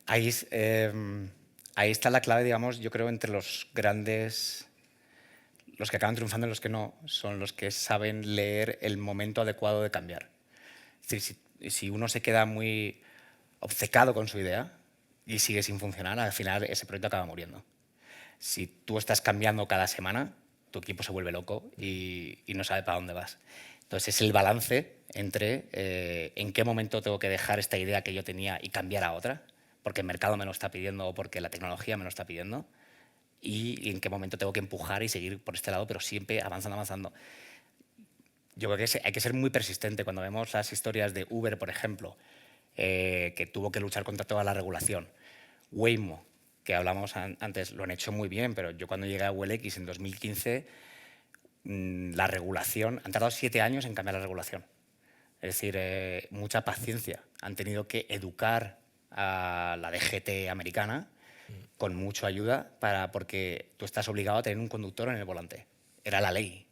Ahí está la clave, digamos, yo creo, entre los grandes, los que acaban triunfando y los que no, son los que saben leer el momento adecuado de cambiar. Es decir, si uno se queda muy obcecado con su idea y sigue sin funcionar, al final ese proyecto acaba muriendo. Si tú estás cambiando cada semana, tu equipo se vuelve loco y no sabe para dónde vas. Entonces es el balance entre en qué momento tengo que dejar esta idea que yo tenía y cambiar a otra, porque el mercado me lo está pidiendo o porque la tecnología me lo está pidiendo, y en qué momento tengo que empujar y seguir por este lado, pero siempre avanzando, avanzando. Yo creo que hay que ser muy persistente. Cuando vemos las historias de Uber, por ejemplo, que tuvo que luchar contra toda la regulación. Waymo, que hablamos antes, lo han hecho muy bien, pero yo cuando llegué a ULX en 2015, la regulación, han tardado 7 años en cambiar la regulación. Es decir, mucha paciencia. Han tenido que educar a la DGT americana con mucha ayuda porque tú estás obligado a tener un conductor en el volante. Era la ley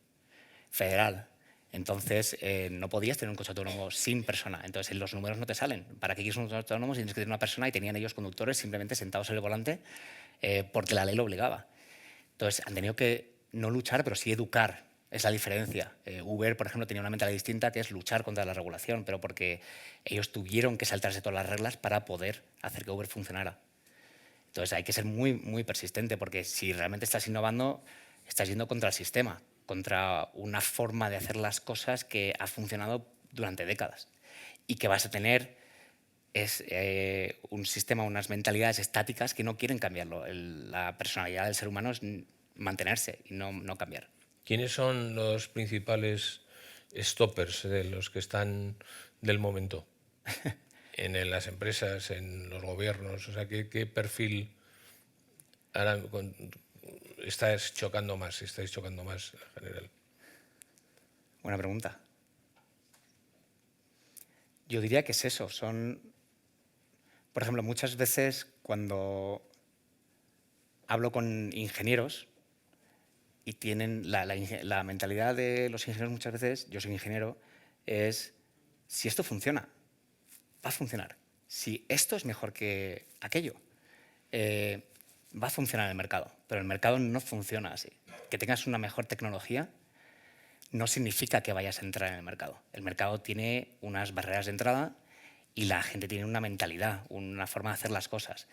federal. Entonces, no podías tener un coche autónomo sin persona. Entonces, los números no te salen. ¿Para qué quieres un coche autónomo si tienes que tener una persona? Y tenían ellos conductores simplemente sentados en el volante porque la ley lo obligaba. Entonces, han tenido que no luchar, pero sí educar. Es la diferencia. Uber, por ejemplo, tenía una mentalidad distinta que es luchar contra la regulación, pero porque ellos tuvieron que saltarse todas las reglas para poder hacer que Uber funcionara. Entonces, hay que ser muy, muy persistente, porque si realmente estás innovando, estás yendo contra el sistema, contra una forma de hacer las cosas que ha funcionado durante décadas y que vas a tener es un sistema, unas mentalidades estáticas que no quieren cambiarlo. La personalidad del ser humano es mantenerse y no cambiar. ¿Quiénes son los principales stoppers de los que están del momento? En las empresas, en los gobiernos, o sea, ¿qué perfil estáis chocando más en general? Buena pregunta. Yo diría que es eso. Por ejemplo, muchas veces cuando hablo con ingenieros y tienen la mentalidad de los ingenieros muchas veces, yo soy ingeniero, es si esto funciona, va a funcionar. Si esto es mejor que aquello, va a funcionar en el mercado, pero el mercado no funciona así. Que tengas una mejor tecnología no significa que vayas a entrar en el mercado. El mercado tiene unas barreras de entrada y la gente tiene una mentalidad, una forma de hacer las cosas.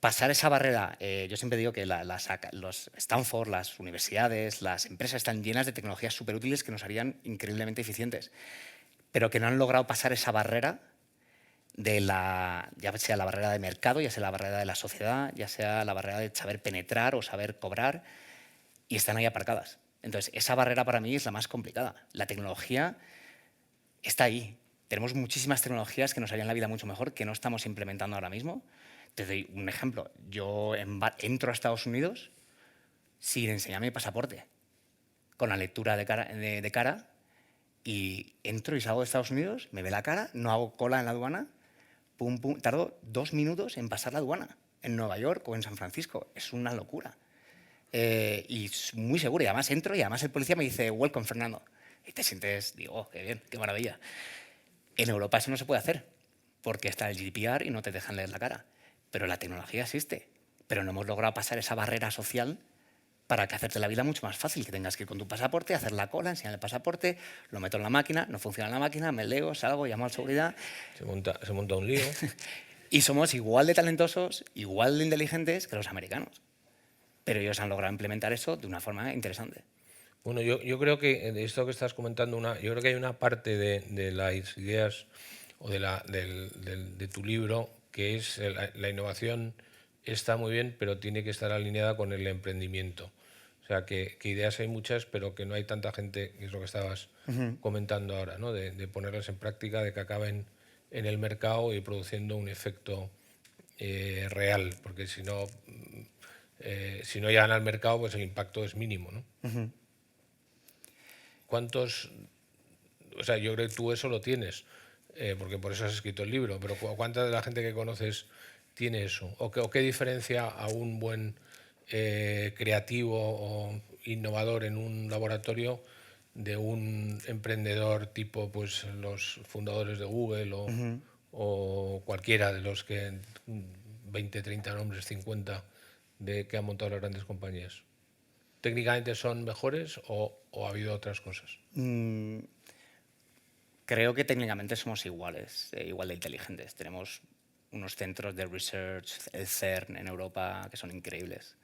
Pasar esa barrera, yo siempre digo que los Stanford, las universidades, las empresas están llenas de tecnologías súper útiles que nos harían increíblemente eficientes, pero que no han logrado pasar esa barrera ya sea la barrera de mercado, ya sea la barrera de la sociedad, ya sea la barrera de saber penetrar o saber cobrar, y están ahí aparcadas. Entonces, esa barrera para mí es la más complicada. La tecnología está ahí. Tenemos muchísimas tecnologías que nos harían la vida mucho mejor, que no estamos implementando ahora mismo. Te doy un ejemplo. Yo entro a Estados Unidos sin enseñar mi pasaporte, con la lectura de cara, y entro y salgo de Estados Unidos, me ve la cara, no hago cola en la aduana, pum, pum, tardo 2 minutos en pasar la aduana, en Nueva York o en San Francisco. Es una locura. Y es muy seguro. Y además entro y además el policía me dice, welcome, Fernando. Y te sientes, digo, oh, qué bien, qué maravilla. En Europa eso no se puede hacer, porque está el GDPR y no te dejan leer la cara. Pero la tecnología existe. Pero no hemos logrado pasar esa barrera social para que hacerte la vida mucho más fácil, que tengas que ir con tu pasaporte, hacer la cola, enseñar el pasaporte, lo meto en la máquina, no funciona la máquina, me leo, salgo, llamo a la seguridad. Se monta un lío. Y somos igual de talentosos, igual de inteligentes que los americanos. Pero ellos han logrado implementar eso de una forma interesante. Bueno, yo creo que de esto que estás comentando, yo creo que hay una parte de las ideas o de tu libro que es la innovación está muy bien, pero tiene que estar alineada con el emprendimiento. O sea, que ideas hay muchas, pero que no hay tanta gente, que es lo que estabas comentando ahora, ¿no? De ponerlas en práctica, de que acaben en el mercado y produciendo un efecto real, porque si no llegan al mercado, pues el impacto es mínimo, ¿no? ¿Cuántos, o sea, yo creo que tú eso lo tienes, porque por eso has escrito el libro, pero ¿cuánta de la gente que conoces tiene eso? ¿O qué diferencia a un buen creativo o innovador en un laboratorio de un emprendedor tipo pues los fundadores de Google o cualquiera de los que 20, 30 nombres, 50 que han montado las grandes compañías? ¿Técnicamente son mejores o ha habido otras cosas? Creo que técnicamente somos iguales, igual de inteligentes. Tenemos unos centros de research, el CERN en Europa, que son increíbles.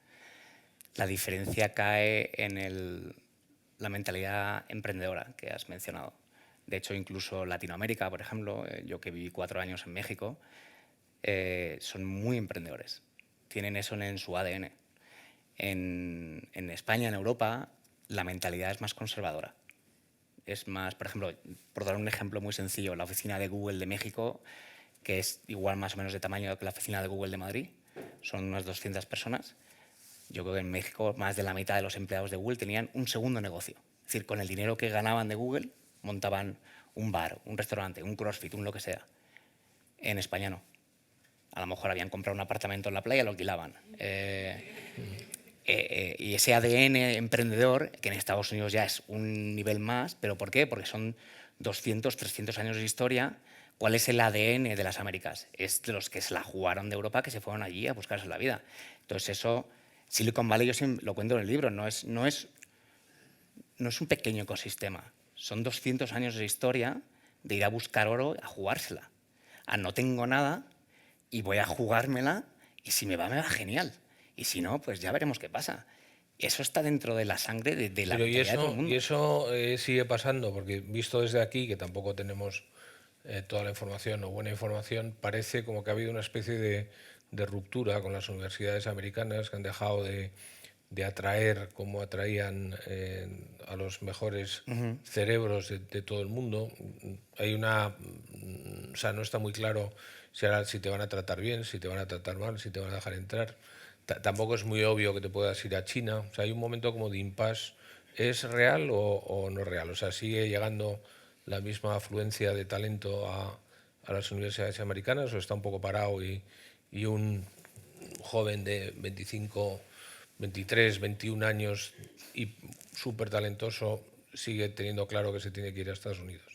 La diferencia cae en la mentalidad emprendedora que has mencionado. De hecho, incluso Latinoamérica, por ejemplo, yo que viví 4 años en México, son muy emprendedores. Tienen eso en su ADN. En España, en Europa, la mentalidad es más conservadora. Es más, por ejemplo, por dar un ejemplo muy sencillo, la oficina de Google de México, que es igual más o menos de tamaño que la oficina de Google de Madrid, son unas 200 personas. Yo creo que en México más de la mitad de los empleados de Google tenían un segundo negocio. Es decir, con el dinero que ganaban de Google, montaban un bar, un restaurante, un CrossFit, un lo que sea. En España no. A lo mejor habían comprado un apartamento en la playa y lo alquilaban. Y ese ADN emprendedor, que en Estados Unidos ya es un nivel más, ¿pero por qué? Porque son 200, 300 años de historia. ¿Cuál es el ADN de las Américas? Es de los que se la jugaron de Europa, que se fueron allí a buscarse la vida. Entonces eso, Silicon Valley, yo siempre lo cuento en el libro, no es un pequeño ecosistema. Son 200 años de historia de ir a buscar oro, a jugársela. No tengo nada y voy a jugármela y si me va genial. Y si no, pues ya veremos qué pasa. Eso está dentro de la sangre de la Pero mentalidad de todo el mundo. y eso sigue pasando, porque visto desde aquí, que tampoco tenemos toda la información o buena información, parece como que ha habido una especie de ruptura con las universidades americanas que han dejado de atraer como atraían a los mejores cerebros de todo el mundo. Hay o sea, no está muy claro si te van a tratar bien, si te van a tratar mal, si te van a dejar entrar. Tampoco es muy obvio que te puedas ir a China. O sea, hay un momento como de impasse. ¿Es real o no es real? O sea, ¿sigue llegando la misma afluencia de talento a las universidades americanas o está un poco parado y un joven de 25, 23, 21 años y súper talentoso sigue teniendo claro que se tiene que ir a Estados Unidos?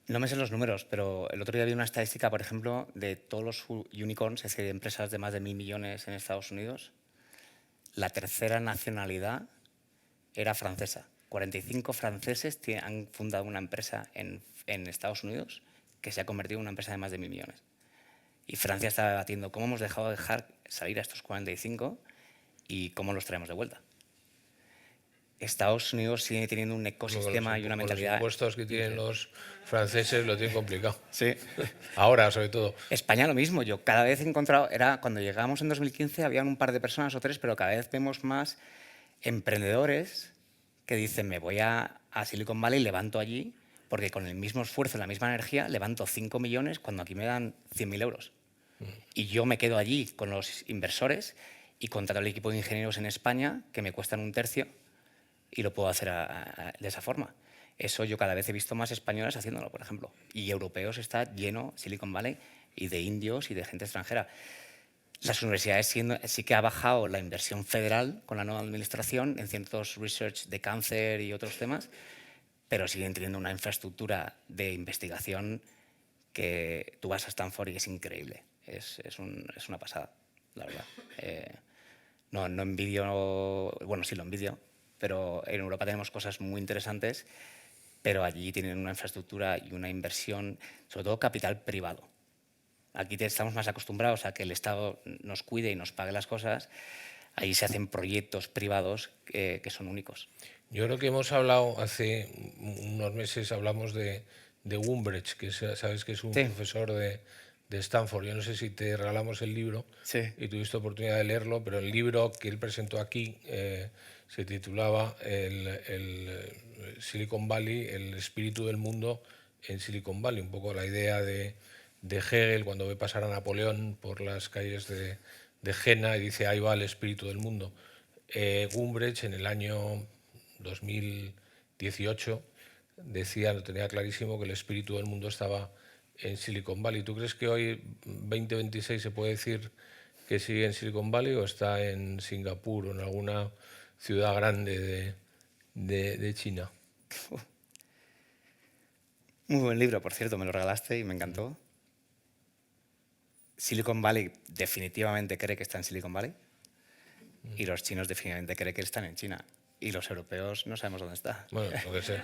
No me sé los números, pero el otro día vi una estadística, por ejemplo, de todos los unicorns, es decir, de empresas de más de 1.000 millones en Estados Unidos. La tercera nacionalidad era francesa. 45 franceses han fundado una empresa en Estados Unidos que se ha convertido en una empresa de más de 1.000 millones. Y Francia está debatiendo cómo hemos dejado de dejar salir a estos 45 y cómo los traemos de vuelta. Estados Unidos sigue teniendo un ecosistema y una mentalidad. Con los impuestos que tienen los franceses lo tienen complicado. Sí. Ahora, sobre todo. España lo mismo. Yo cada vez he encontrado, cuando llegamos en 2015 habían un par de personas o tres, pero cada vez vemos más emprendedores que dicen me voy a Silicon Valley y levanto allí, porque con el mismo esfuerzo, la misma energía, levanto 5 millones cuando aquí me dan 100.000 euros. Y yo me quedo allí con los inversores y contrato el equipo de ingenieros en España, que me cuestan un tercio, y lo puedo hacer de esa forma. Eso yo cada vez he visto más españoles haciéndolo, por ejemplo. Y europeos está lleno Silicon Valley y de indios y de gente extranjera. Las universidades sí que ha bajado la inversión federal con la nueva administración en ciertos research de cáncer y otros temas, pero siguen teniendo una infraestructura de investigación que tú vas a Stanford y es increíble. Es una pasada, la verdad. No envidio, bueno, sí lo envidio, pero en Europa tenemos cosas muy interesantes, pero allí tienen una infraestructura y una inversión, sobre todo capital privado. Aquí estamos más acostumbrados a que el Estado nos cuide y nos pague las cosas. Ahí se hacen proyectos privados que son únicos. Yo creo que hemos hablado hace unos meses, hablamos de Umbridge, que sabes que es un profesor de Stanford. Yo no sé si te regalamos el libro y tuviste oportunidad de leerlo, pero el libro que él presentó aquí se titulaba el Silicon Valley, el espíritu del mundo en Silicon Valley. Un poco la idea de Hegel cuando ve pasar a Napoleón por las calles de Jena y dice ahí va el espíritu del mundo. Umbridge en el año 2018 decía, lo tenía clarísimo, que el espíritu del mundo estaba en Silicon Valley. ¿Tú crees que hoy, 2026, se puede decir que sigue en Silicon Valley o está en Singapur o en alguna ciudad grande de China? Muy buen libro, por cierto, me lo regalaste y me encantó. Silicon Valley definitivamente cree que está en Silicon Valley y los chinos definitivamente creen que están en China. Y los europeos no sabemos dónde está. Bueno, lo que sé.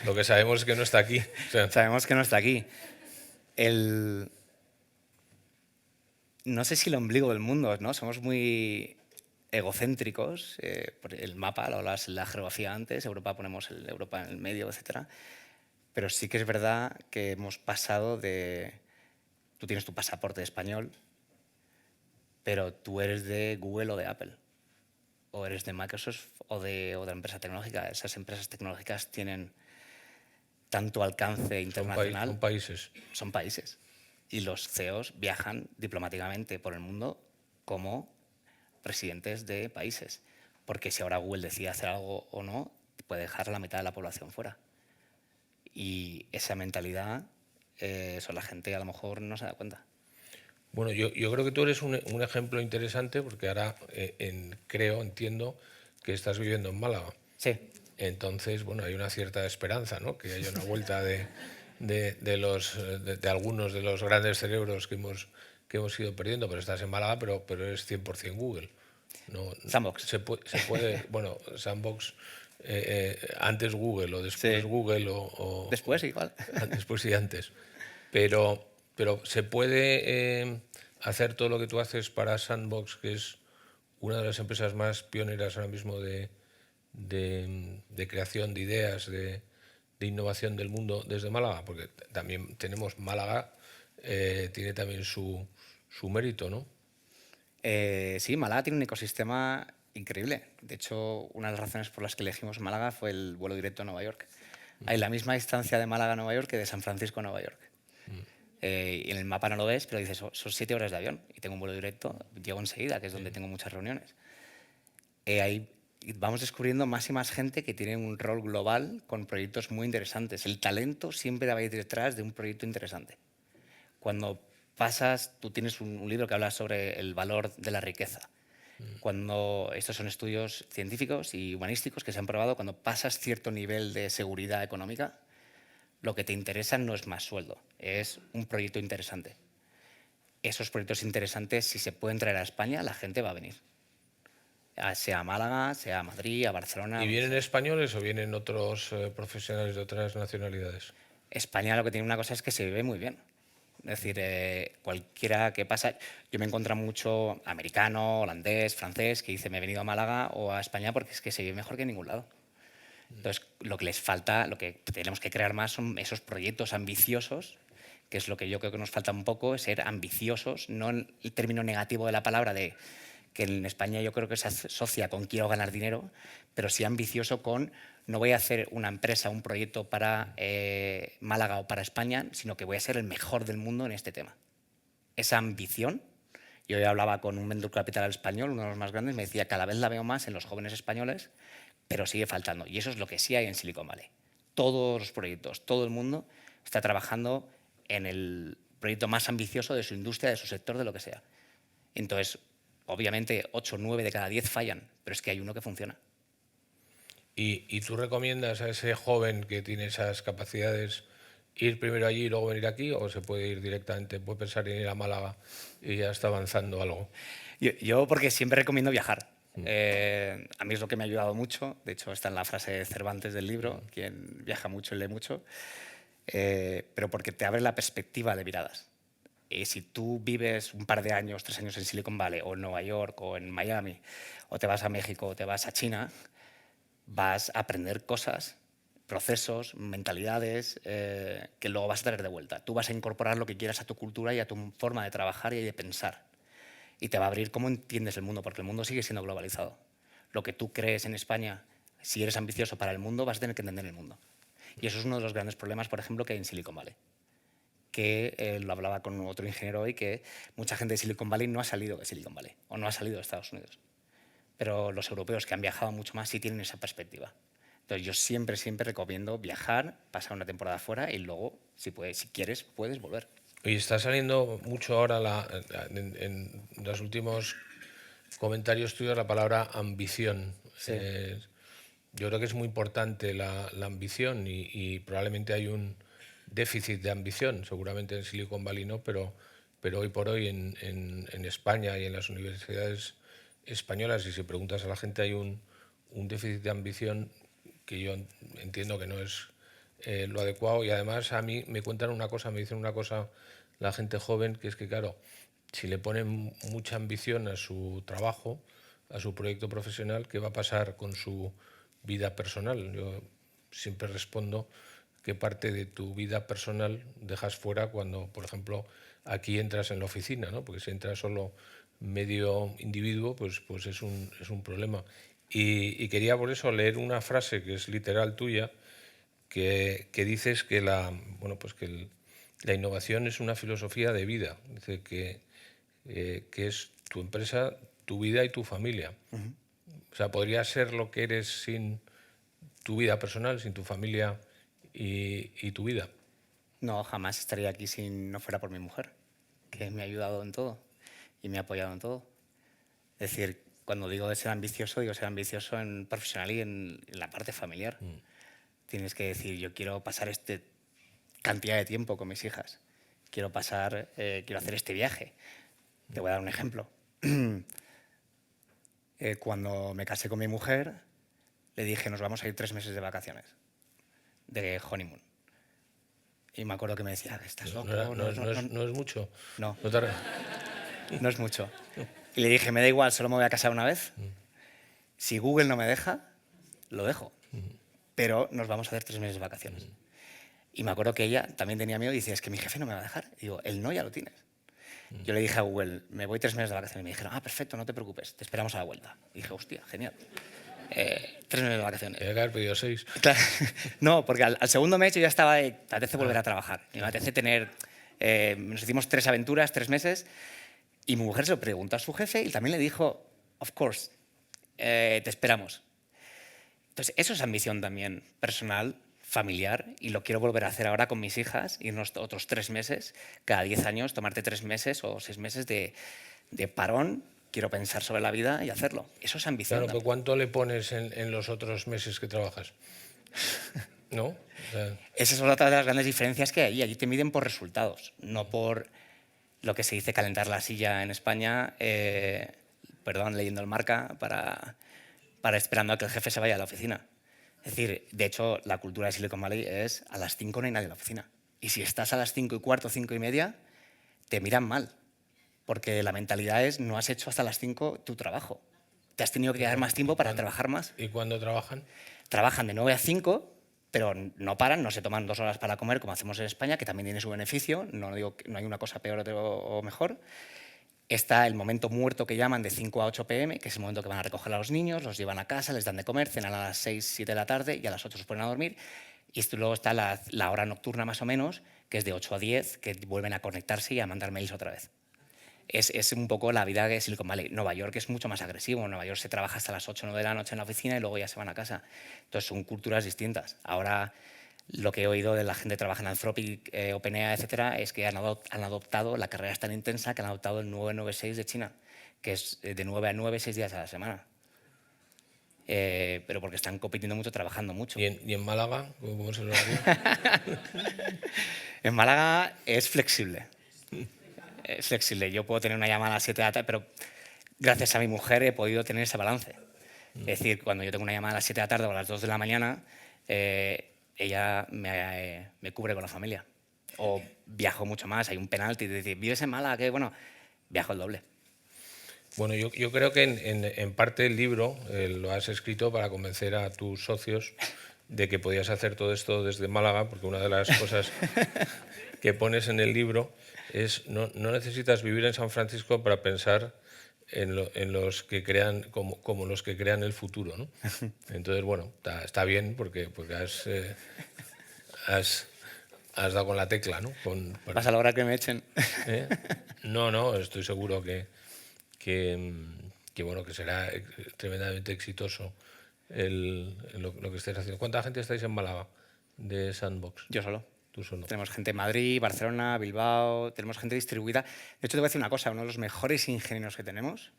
Lo que sabemos es que no está aquí. O sea. Sabemos que no está aquí. no sé si el ombligo del mundo, ¿no? Somos muy egocéntricos. Por el mapa, lo hablabas en la geografía antes, Europa ponemos Europa en el medio, etcétera. Pero sí que es verdad que hemos pasado de... Tú tienes tu pasaporte español, pero tú eres de Google o de Apple, o eres de Microsoft o de otra empresa tecnológica. Esas empresas tecnológicas tienen tanto alcance internacional, Son países. son países. Y los CEOs viajan diplomáticamente por el mundo como presidentes de países. Porque si ahora Google decide hacer algo o no, puede dejar a la mitad de la población fuera. Y esa mentalidad, eso la gente a lo mejor no se da cuenta. Bueno, yo creo que tú eres un ejemplo interesante porque ahora entiendo que estás viviendo en Málaga. Sí, Entonces, bueno, hay una cierta esperanza, ¿no? Que haya una vuelta de algunos de los grandes cerebros que hemos ido perdiendo, pero estás en Málaga, pero eres 100% Google. No, Sandbox. se puede, bueno, Sandbox, antes Google o después Sí. Google Después igual. después y antes. Pero se puede hacer todo lo que tú haces para Sandbox, que es una de las empresas más pioneras ahora mismo de creación de ideas, de innovación del mundo desde Málaga, porque también tenemos Málaga, tiene también su mérito, ¿no? Sí, Málaga tiene un ecosistema increíble. De hecho, una de las razones por las que elegimos Málaga fue el vuelo directo a Nueva York. Hay la misma distancia de Málaga a Nueva York que de San Francisco a Nueva York. Y en el mapa no lo ves, pero dices, son 7 horas de avión y tengo un vuelo directo, llego enseguida, que es donde tengo muchas reuniones. Ahí vamos descubriendo más y más gente que tiene un rol global con proyectos muy interesantes. El talento siempre va a ir detrás de un proyecto interesante. Cuando pasas, tú tienes un libro que habla sobre el valor de la riqueza. Cuando estos son estudios científicos y humanísticos que se han probado, cuando pasas cierto nivel de seguridad económica, lo que te interesa no es más sueldo, es un proyecto interesante. Esos proyectos interesantes, si se pueden traer a España, la gente va a venir. Sea a Málaga, sea a Madrid, a Barcelona. ¿Y vienen españoles o vienen otros profesionales de otras nacionalidades? España lo que tiene una cosa es que se vive muy bien. Es decir, cualquiera que pasa, yo me encuentro mucho americano, holandés, francés, que dice me he venido a Málaga o a España porque es que se vive mejor que en ningún lado. Entonces, lo que les falta, lo que tenemos que crear más son esos proyectos ambiciosos, que es lo que yo creo que nos falta un poco, es ser ambiciosos, no en el término negativo de la palabra de que en España yo creo que se asocia con quiero ganar dinero, pero sí ambicioso con no voy a hacer una empresa, un proyecto para Málaga o para España, sino que voy a ser el mejor del mundo en este tema. Esa ambición, yo ya hablaba con un venture capital español, uno de los más grandes, me decía cada vez la veo más en los jóvenes españoles, pero sigue faltando. Y eso es lo que sí hay en Silicon Valley. Todos los proyectos, todo el mundo está trabajando en el proyecto más ambicioso de su industria, de su sector, de lo que sea. Entonces, obviamente, 8 o 9 de cada 10 fallan, pero es que hay uno que funciona. ¿Y tú recomiendas a ese joven que tiene esas capacidades ir primero allí y luego venir aquí, o se puede ir directamente, puede pensar en ir a Málaga y ya está avanzando algo? Yo porque siempre recomiendo viajar. A mí es lo que me ha ayudado mucho. De hecho, está en la frase de Cervantes del libro, quien viaja mucho lee mucho. Pero porque te abre la perspectiva de miradas. Y si tú vives un par de años, 3 años en Silicon Valley, o en Nueva York, o en Miami, o te vas a México, o te vas a China, vas a aprender cosas, procesos, mentalidades, que luego vas a traer de vuelta. Tú vas a incorporar lo que quieras a tu cultura y a tu forma de trabajar y de pensar. Y te va a abrir cómo entiendes el mundo, porque el mundo sigue siendo globalizado. Lo que tú crees en España, si eres ambicioso para el mundo, vas a tener que entender el mundo. Y eso es uno de los grandes problemas, por ejemplo, que hay en Silicon Valley. Que lo hablaba con otro ingeniero hoy, que mucha gente de Silicon Valley no ha salido de Silicon Valley o no ha salido de Estados Unidos. Pero los europeos que han viajado mucho más sí tienen esa perspectiva. Entonces yo siempre, siempre recomiendo viajar, pasar una temporada fuera y luego, si quieres, puedes volver. Y está saliendo mucho ahora en los últimos comentarios tuyos la palabra ambición. Sí. Yo creo que es muy importante la ambición y probablemente hay un déficit de ambición, seguramente en Silicon Valley no, pero hoy por hoy en España y en las universidades españolas, y si preguntas a la gente, hay un déficit de ambición que yo entiendo que no es lo adecuado. Y además a mí me cuentan una cosa, me dicen una cosa la gente joven, que es que claro, si le ponen mucha ambición a su trabajo, a su proyecto profesional, ¿qué va a pasar con su vida personal? Yo siempre respondo que parte de tu vida personal dejas fuera cuando, por ejemplo, aquí entras en la oficina, ¿no? Porque si entras solo medio individuo, pues es un problema. Y quería por eso leer una frase que es literal tuya, que dices que bueno, pues la innovación es una filosofía de vida. Dice que es tu empresa, tu vida y tu familia. O sea, podría ser lo que eres sin tu vida personal, sin tu familia y tu vida. No, jamás estaría aquí si no fuera por mi mujer, que me ha ayudado en todo y me ha apoyado en todo. Es decir, cuando digo de ser ambicioso, digo ser ambicioso en profesional y en la parte familiar. Tienes que decir, yo quiero pasar esta cantidad de tiempo con mis hijas, quiero hacer este viaje. Te voy a dar un ejemplo. Cuando me casé con mi mujer, le dije, nos vamos a ir 3 meses de vacaciones, de honeymoon. Y me acuerdo que me decía, ¿estás loco? No es mucho. No, No te... no es mucho. Y le dije, me da igual, solo me voy a casar una vez. Si Google no me deja, lo dejo. Pero nos vamos a hacer 3 meses de vacaciones. Y me acuerdo que ella también tenía miedo y dice, es que mi jefe no me va a dejar. Y digo, el no ya lo tienes. Yo le dije a Google, me voy 3 meses de vacaciones. Y me dijeron, perfecto, no te preocupes, te esperamos a la vuelta. Y dije, hostia, genial. 3 meses de vacaciones. Tenía que haber pedido 6. Claro, no, porque al segundo mes yo ya estaba de, me apetece volver a trabajar. Me apetece tener, nos hicimos 3 aventuras, 3 meses, y mi mujer se lo preguntó a su jefe y también le dijo, of course, te esperamos. Entonces, eso es ambición también personal, familiar, y lo quiero volver a hacer ahora con mis hijas, irnos otros 3 meses, cada 10 años, tomarte 3 meses o 6 meses de parón. Quiero pensar sobre la vida y hacerlo. Eso es ambición. Claro, pero ¿cuánto le pones en los otros meses que trabajas? ¿No? O sea, esa es otra de las grandes diferencias que hay allí. Allí te miden por resultados, no por lo que se dice calentar la silla en España, perdón, leyendo el Marca, para esperando a que el jefe se vaya a la oficina. Es decir, de hecho, la cultura de Silicon Valley es a las 5 no hay nadie en la oficina. Y si estás a las 5:15, 5:30, te miran mal. Porque la mentalidad es, no has hecho hasta las 5 tu trabajo. Te has tenido que quedar más tiempo para trabajar más. ¿y cuándo trabajan? Trabajan de 9 a 5, pero no paran, no se toman 2 horas para comer como hacemos en España, que también tiene su beneficio, no digo que no hay una cosa peor o mejor. Está el momento muerto que llaman de 5 a 8 p.m., que es el momento que van a recoger a los niños, los llevan a casa, les dan de comer, cenan a las 6, 7 de la tarde y a las 8 se ponen a dormir. Y luego está la hora nocturna más o menos, que es de 8 a 10, que vuelven a conectarse y a mandar mails otra vez. Es un poco la vida de Silicon Valley. Nueva York es mucho más agresivo. En Nueva York se trabaja hasta las 8 o 9 de la noche en la oficina y luego ya se van a casa. Entonces son culturas distintas. Ahora lo que he oído de la gente que trabaja en Anthropic, OpenAI, etcétera, es que han adoptado, la carrera es tan intensa que han adoptado el 996 de China, que es de 9 a 9, 6 días a la semana. Pero porque están compitiendo mucho, trabajando mucho. ¿Y en Málaga? ¿Cómo se lo hace? En Málaga es flexible. Es flexible. Yo puedo tener una llamada a las 7 de la tarde, pero gracias a mi mujer he podido tener ese balance. Es decir, cuando yo tengo una llamada a las 7 de la tarde o a las 2 de la mañana, ella me cubre con la familia. O viajo mucho más, hay un penalti, decir, ¿vives en Málaga? Que bueno, viajo el doble. Bueno, yo creo que en parte el libro lo has escrito para convencer a tus socios de que podías hacer todo esto desde Málaga, porque una de las cosas que pones en el libro es no necesitas vivir en San Francisco para pensar en los que crean como los que crean el futuro, ¿no? Entonces, bueno, está bien porque has dado con la tecla, ¿no? ¿Vas a lograr que me echen? ¿Eh? No, estoy seguro que bueno, que será tremendamente exitoso lo que estés haciendo. ¿Cuánta gente estáis en Málaga de Sandbox? Yo solo. Tú solo. Tenemos gente en Madrid, Barcelona, Bilbao, tenemos gente distribuida. De hecho, te voy a decir una cosa, uno de los mejores ingenieros que tenemos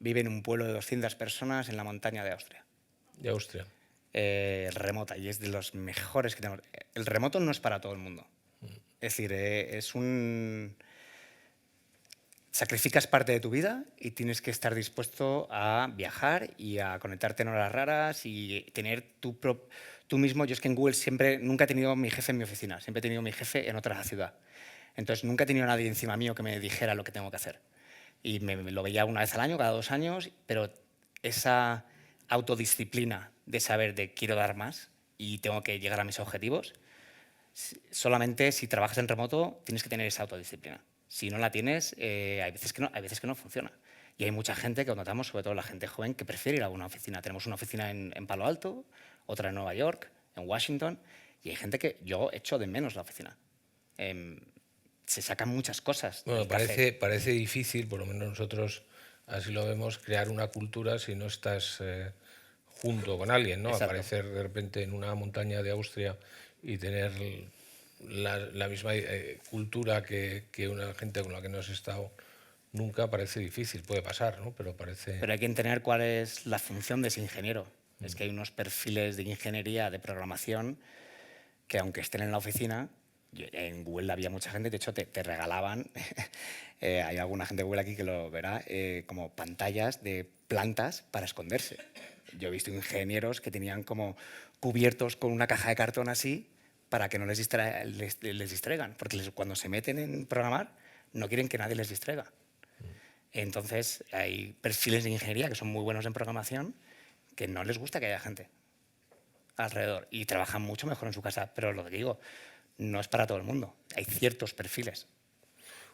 vive en un pueblo de 200 personas en la montaña de Austria. De Austria. Remota, y es de los mejores que tenemos. El remoto no es para todo el mundo. Es decir, es un... Sacrificas parte de tu vida y tienes que estar dispuesto a viajar y a conectarte en horas raras y tener tú mismo. Yo es que en Google nunca he tenido mi jefe en mi oficina, siempre he tenido mi jefe en otra ciudad. Entonces nunca he tenido nadie encima mío que me dijera lo que tengo que hacer. Y me lo veía una vez al año, cada 2 años, pero esa autodisciplina de saber de quiero dar más y tengo que llegar a mis objetivos, solamente si trabajas en remoto tienes que tener esa autodisciplina. Si no la tienes, hay veces que no funciona. Y hay mucha gente que notamos, sobre todo la gente joven, que prefiere ir a una oficina. Tenemos una oficina en Palo Alto, otra en Nueva York, en Washington, y hay gente que yo echo de menos la oficina. Se sacan muchas cosas Bueno, del café. parece difícil, por lo menos nosotros así lo vemos, crear una cultura si no estás junto con alguien, ¿no? Exacto. Aparecer de repente en una montaña de Austria y tener la misma cultura que una gente con la que no has estado nunca parece difícil. Puede pasar, ¿no? Pero parece... Pero hay que entender cuál es la función de ese ingeniero. Es que hay unos perfiles de ingeniería, de programación, que aunque estén en la oficina, en Google había mucha gente, de hecho te regalaban, hay alguna gente de Google aquí que lo verá, como pantallas de plantas para esconderse. Yo he visto ingenieros que tenían como cubiertos con una caja de cartón así para que no les distraigan, porque cuando se meten en programar no quieren que nadie les distraiga. Entonces hay perfiles de ingeniería que son muy buenos en programación que no les gusta que haya gente alrededor y trabajan mucho mejor en su casa, pero lo que digo, no es para todo el mundo. Hay ciertos perfiles.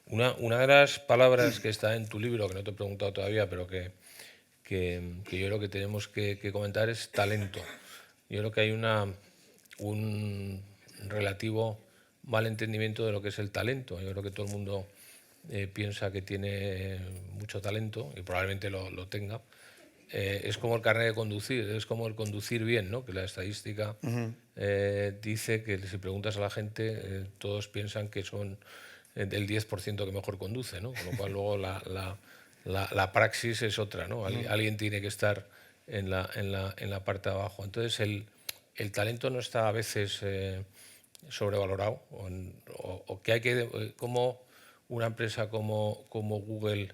Una de las palabras que está en tu libro, que no te he preguntado todavía, pero que yo creo que tenemos que comentar es talento. Yo creo que hay un relativo mal entendimiento de lo que es el talento. Yo creo que todo el mundo piensa que tiene mucho talento y probablemente lo tenga. Es como el carnet de conducir, es como el conducir bien, ¿no? Que la estadística dice que si preguntas a la gente, todos piensan que son del 10% que mejor conduce, ¿no? Con lo cual luego la praxis es otra, ¿no? Alguien tiene que estar en la parte de abajo. Entonces el talento no está a veces sobrevalorado o que hay que, como una empresa como Google,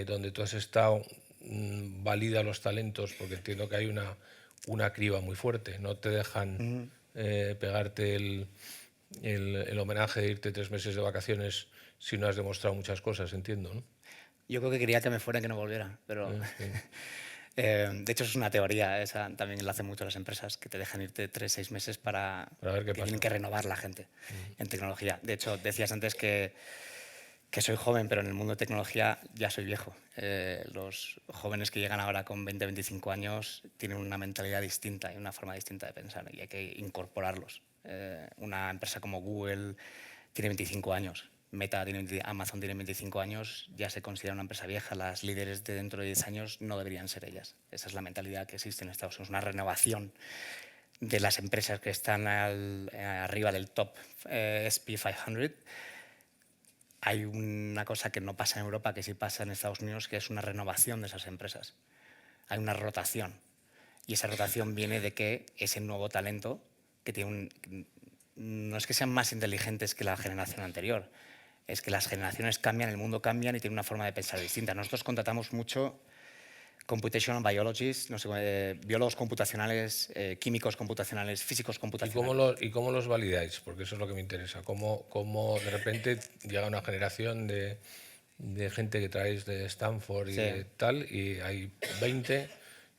donde tú has estado, valida los talentos, porque entiendo que hay una criba muy fuerte. No te dejan pegarte el homenaje de irte 3 meses de vacaciones si no has demostrado muchas cosas, entiendo, ¿no? Yo creo que quería que me fuera y que no volviera, pero Sí. de hecho es una teoría, esa también la hacen mucho las empresas, que te dejan irte 3, 6 meses Para ver qué que pasa. tienen que renovar la gente en tecnología. De hecho, decías antes que soy joven, pero en el mundo de tecnología ya soy viejo. Los jóvenes que llegan ahora con 20, 25 años tienen una mentalidad distinta y una forma distinta de pensar y hay que incorporarlos. Una empresa como Google tiene 25 años, Amazon tiene 25 años, ya se considera una empresa vieja, las líderes de dentro de 10 años no deberían ser ellas. Esa es la mentalidad que existe en Estados Unidos, una renovación de las empresas que están arriba del top S&P 500. Hay una cosa que no pasa en Europa, que sí pasa en Estados Unidos, que es una renovación de esas empresas. Hay una rotación. Y esa rotación viene de que ese nuevo talento, que tiene no es que sean más inteligentes que la generación anterior, es que las generaciones cambian, el mundo cambia y tiene una forma de pensar distinta. Nosotros contratamos mucho computational biologists, no sé, biólogos computacionales, químicos computacionales, físicos computacionales. Y cómo los validáis? Porque eso es lo que me interesa. ¿Cómo de repente llega una generación de gente que traéis de Stanford y Sí. de tal, y hay 20,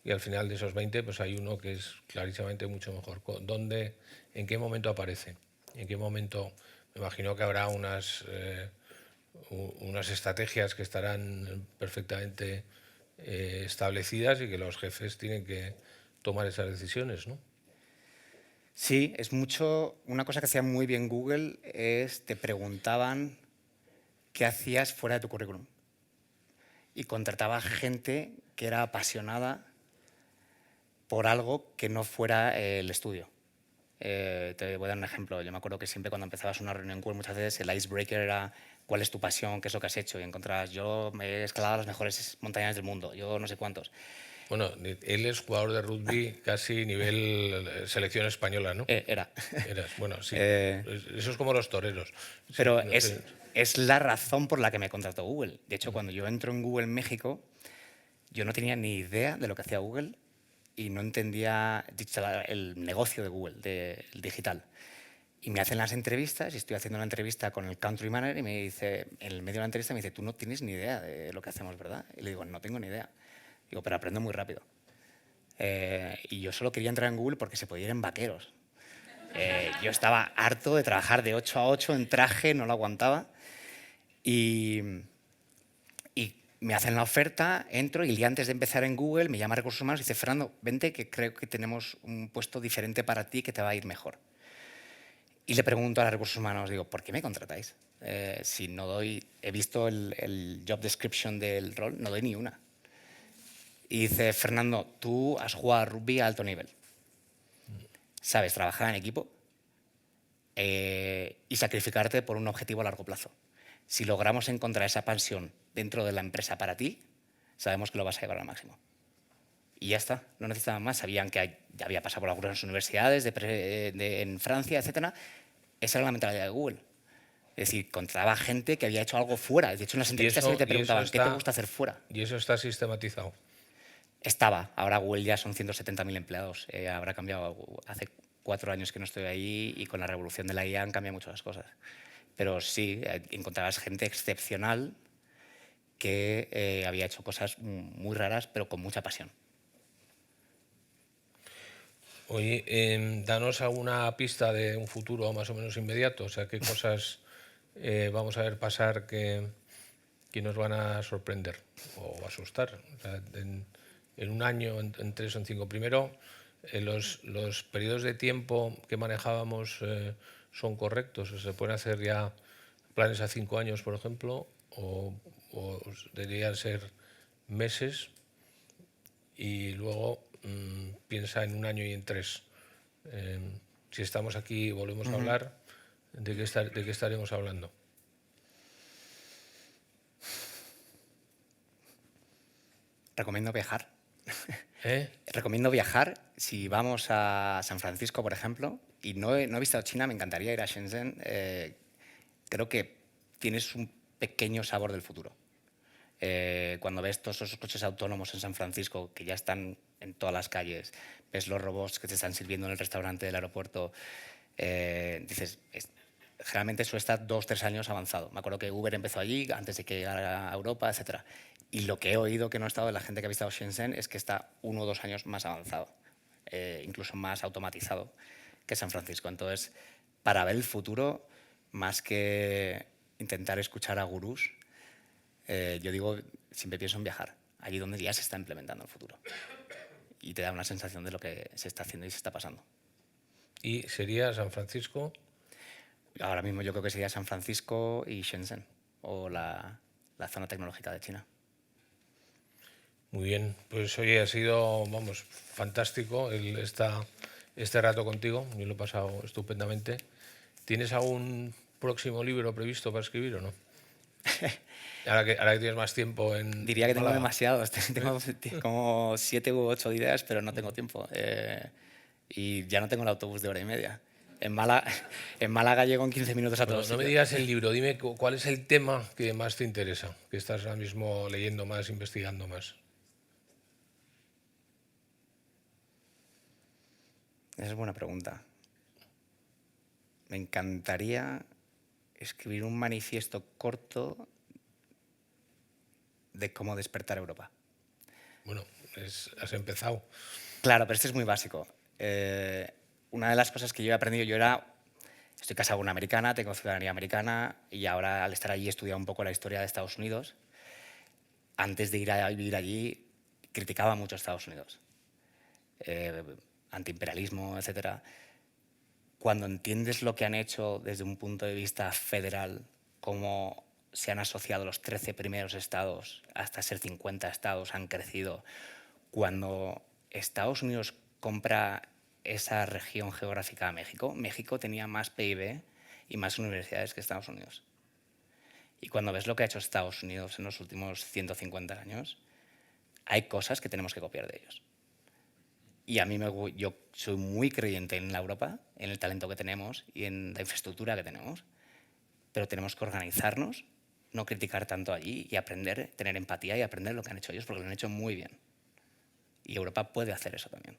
y al final de esos 20 pues hay uno que es clarísimamente mucho mejor? ¿Dónde, en qué momento aparece? ¿En qué momento? Me imagino que habrá unas estrategias que estarán perfectamente establecidas y que los jefes tienen que tomar esas decisiones, ¿no? Sí, es mucho. Una cosa que hacía muy bien Google es te preguntaban qué hacías fuera de tu currículum. Y contrataba gente que era apasionada por algo que no fuera el estudio. Te voy a dar un ejemplo. Yo me acuerdo que siempre cuando empezabas una reunión en Google, muchas veces el icebreaker era cuál es tu pasión, qué es lo que has hecho. Y encontrabas, yo me he escalado las mejores montañas del mundo, yo no sé cuántos. Bueno, él es jugador de rugby casi nivel selección española, ¿no? Era. Bueno, sí. Eh, Eso es como los toreros. Sí, Pero no es la razón por la que me contrató Google. De hecho, cuando yo entro en Google México, yo no tenía ni idea de lo que hacía Google y no entendía el negocio de Google, del digital. Y me hacen las entrevistas, y estoy haciendo una entrevista con el country manager y me dice, en el medio de la entrevista me dice, tú no tienes ni idea de lo que hacemos, ¿verdad? Y le digo, no tengo ni idea. Digo, pero aprendo muy rápido. Y yo solo quería entrar en Google porque se podía ir en vaqueros. Yo estaba harto de trabajar de 8 a 8 en traje, no lo aguantaba. Y me hacen la oferta, entro y el día antes de empezar en Google me llama Recursos Humanos y dice, Fernando, vente que creo que tenemos un puesto diferente para ti que te va a ir mejor. Y le pregunto a los Recursos Humanos, digo, ¿por qué me contratáis? Si no doy, he visto el job description del rol, no doy ni una. Y dice, Fernando, tú has jugado a rugby a alto nivel. Sabes trabajar en equipo y sacrificarte por un objetivo a largo plazo. Si logramos encontrar esa pasión dentro de la empresa para ti, sabemos que lo vas a llevar al máximo. Y ya está, no necesitaban más. Sabían que ya había pasado por algunas universidades en Francia, etc. Esa era la mentalidad de Google. Es decir, contrataba gente que había hecho algo fuera. De hecho, en las entrevistas siempre te preguntaban, ¿qué te gusta hacer fuera? Y eso está sistematizado. Estaba. Ahora Google ya son 170.000 empleados. Habrá cambiado. Hace 4 años que no estoy ahí y con la revolución de la IA han cambiado muchas cosas. Pero sí, encontrabas gente excepcional que había hecho cosas muy raras, pero con mucha pasión. Oye, danos alguna pista de un futuro más o menos inmediato. O sea, ¿qué cosas vamos a ver pasar que nos van a sorprender o asustar? O sea, en un año, en 3 o en 5. Primero, los periodos de tiempo que manejábamos son correctos. O ¿se pueden hacer ya planes a 5 años, por ejemplo? O deberían ser meses. Y luego piensa en un año y en 3. Si estamos aquí y volvemos a hablar, ¿de qué estaremos hablando? Recomiendo viajar. ¿Eh? Recomiendo viajar. Si vamos a San Francisco, por ejemplo, y no he visitado China, me encantaría ir a Shenzhen. Creo que tienes un pequeño sabor del futuro. Cuando ves todos esos coches autónomos en San Francisco que ya están en todas las calles, ves los robots que te están sirviendo en el restaurante del aeropuerto, dices, generalmente eso está 2 o 3 años avanzado. Me acuerdo que Uber empezó allí antes de que llegara a Europa, etc. Y lo que he oído que no he estado de la gente que ha visitado Shenzhen es que está 1 o 2 años más avanzado, incluso más automatizado que San Francisco. Entonces, para ver el futuro, más que intentar escuchar a gurús, yo digo, siempre pienso en viajar, allí donde ya se está implementando el futuro. Y te da una sensación de lo que se está haciendo y se está pasando. ¿Y sería San Francisco? Ahora mismo yo creo que sería San Francisco y Shenzhen, o la zona tecnológica de China. Muy bien, pues hoy ha sido, vamos, fantástico este rato contigo. Yo lo he pasado estupendamente. ¿Tienes algún próximo libro previsto para escribir o no? Ahora que tienes más tiempo en Diría que tengo Málaga. demasiados, tengo como 7 u 8 ideas, pero no tengo tiempo. Y ya no tengo el autobús de 1 hora y media. En Málaga llego en 15 minutos a Bueno, todos. no me digas el libro, dime cuál es el tema que más te interesa, que estás ahora mismo leyendo más, investigando más. Esa es buena pregunta. Me encantaría escribir un manifiesto corto de cómo despertar Europa. Bueno, has empezado. Claro, pero este es muy básico. Una de las cosas que yo he aprendido, estoy casado con una americana, tengo ciudadanía americana y ahora al estar allí he estudiado un poco la historia de Estados Unidos. Antes de ir a vivir allí criticaba mucho a Estados Unidos, antiimperialismo, etc. Cuando entiendes lo que han hecho desde un punto de vista federal, cómo se han asociado los 13 primeros estados hasta ser 50 estados, han crecido. Cuando Estados Unidos compra esa región geográfica a México, México tenía más PIB y más universidades que Estados Unidos. Y cuando ves lo que ha hecho Estados Unidos en los últimos 150 años, hay cosas que tenemos que copiar de ellos. Y a mí yo soy muy creyente en la Europa, en el talento que tenemos y en la infraestructura que tenemos, pero tenemos que organizarnos, no criticar tanto allí y aprender, tener empatía y aprender lo que han hecho ellos, porque lo han hecho muy bien. Y Europa puede hacer eso también.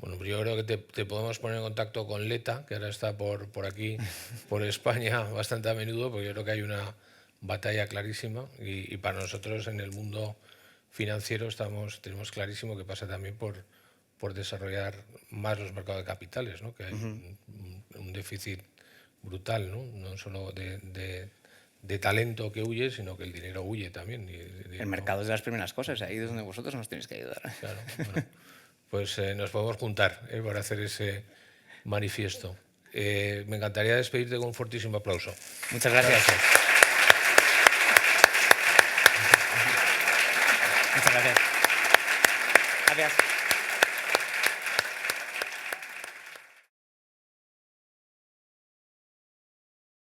Bueno, pues yo creo que te podemos poner en contacto con Leta, que ahora está por aquí, por España, bastante a menudo, porque yo creo que hay una batalla clarísima y para nosotros en el mundo financiero tenemos clarísimo que pasa también por desarrollar más los mercados de capitales, ¿no? Que hay un déficit brutal, ¿no? No solo de talento que huye, sino que el dinero huye también. El mercado es de las primeras cosas, ahí es donde vosotros nos tenéis que ayudar. Claro, bueno, pues nos podemos juntar para hacer ese manifiesto. Me encantaría despedirte con un fortísimo aplauso. Muchas gracias. Muchas gracias. Gracias.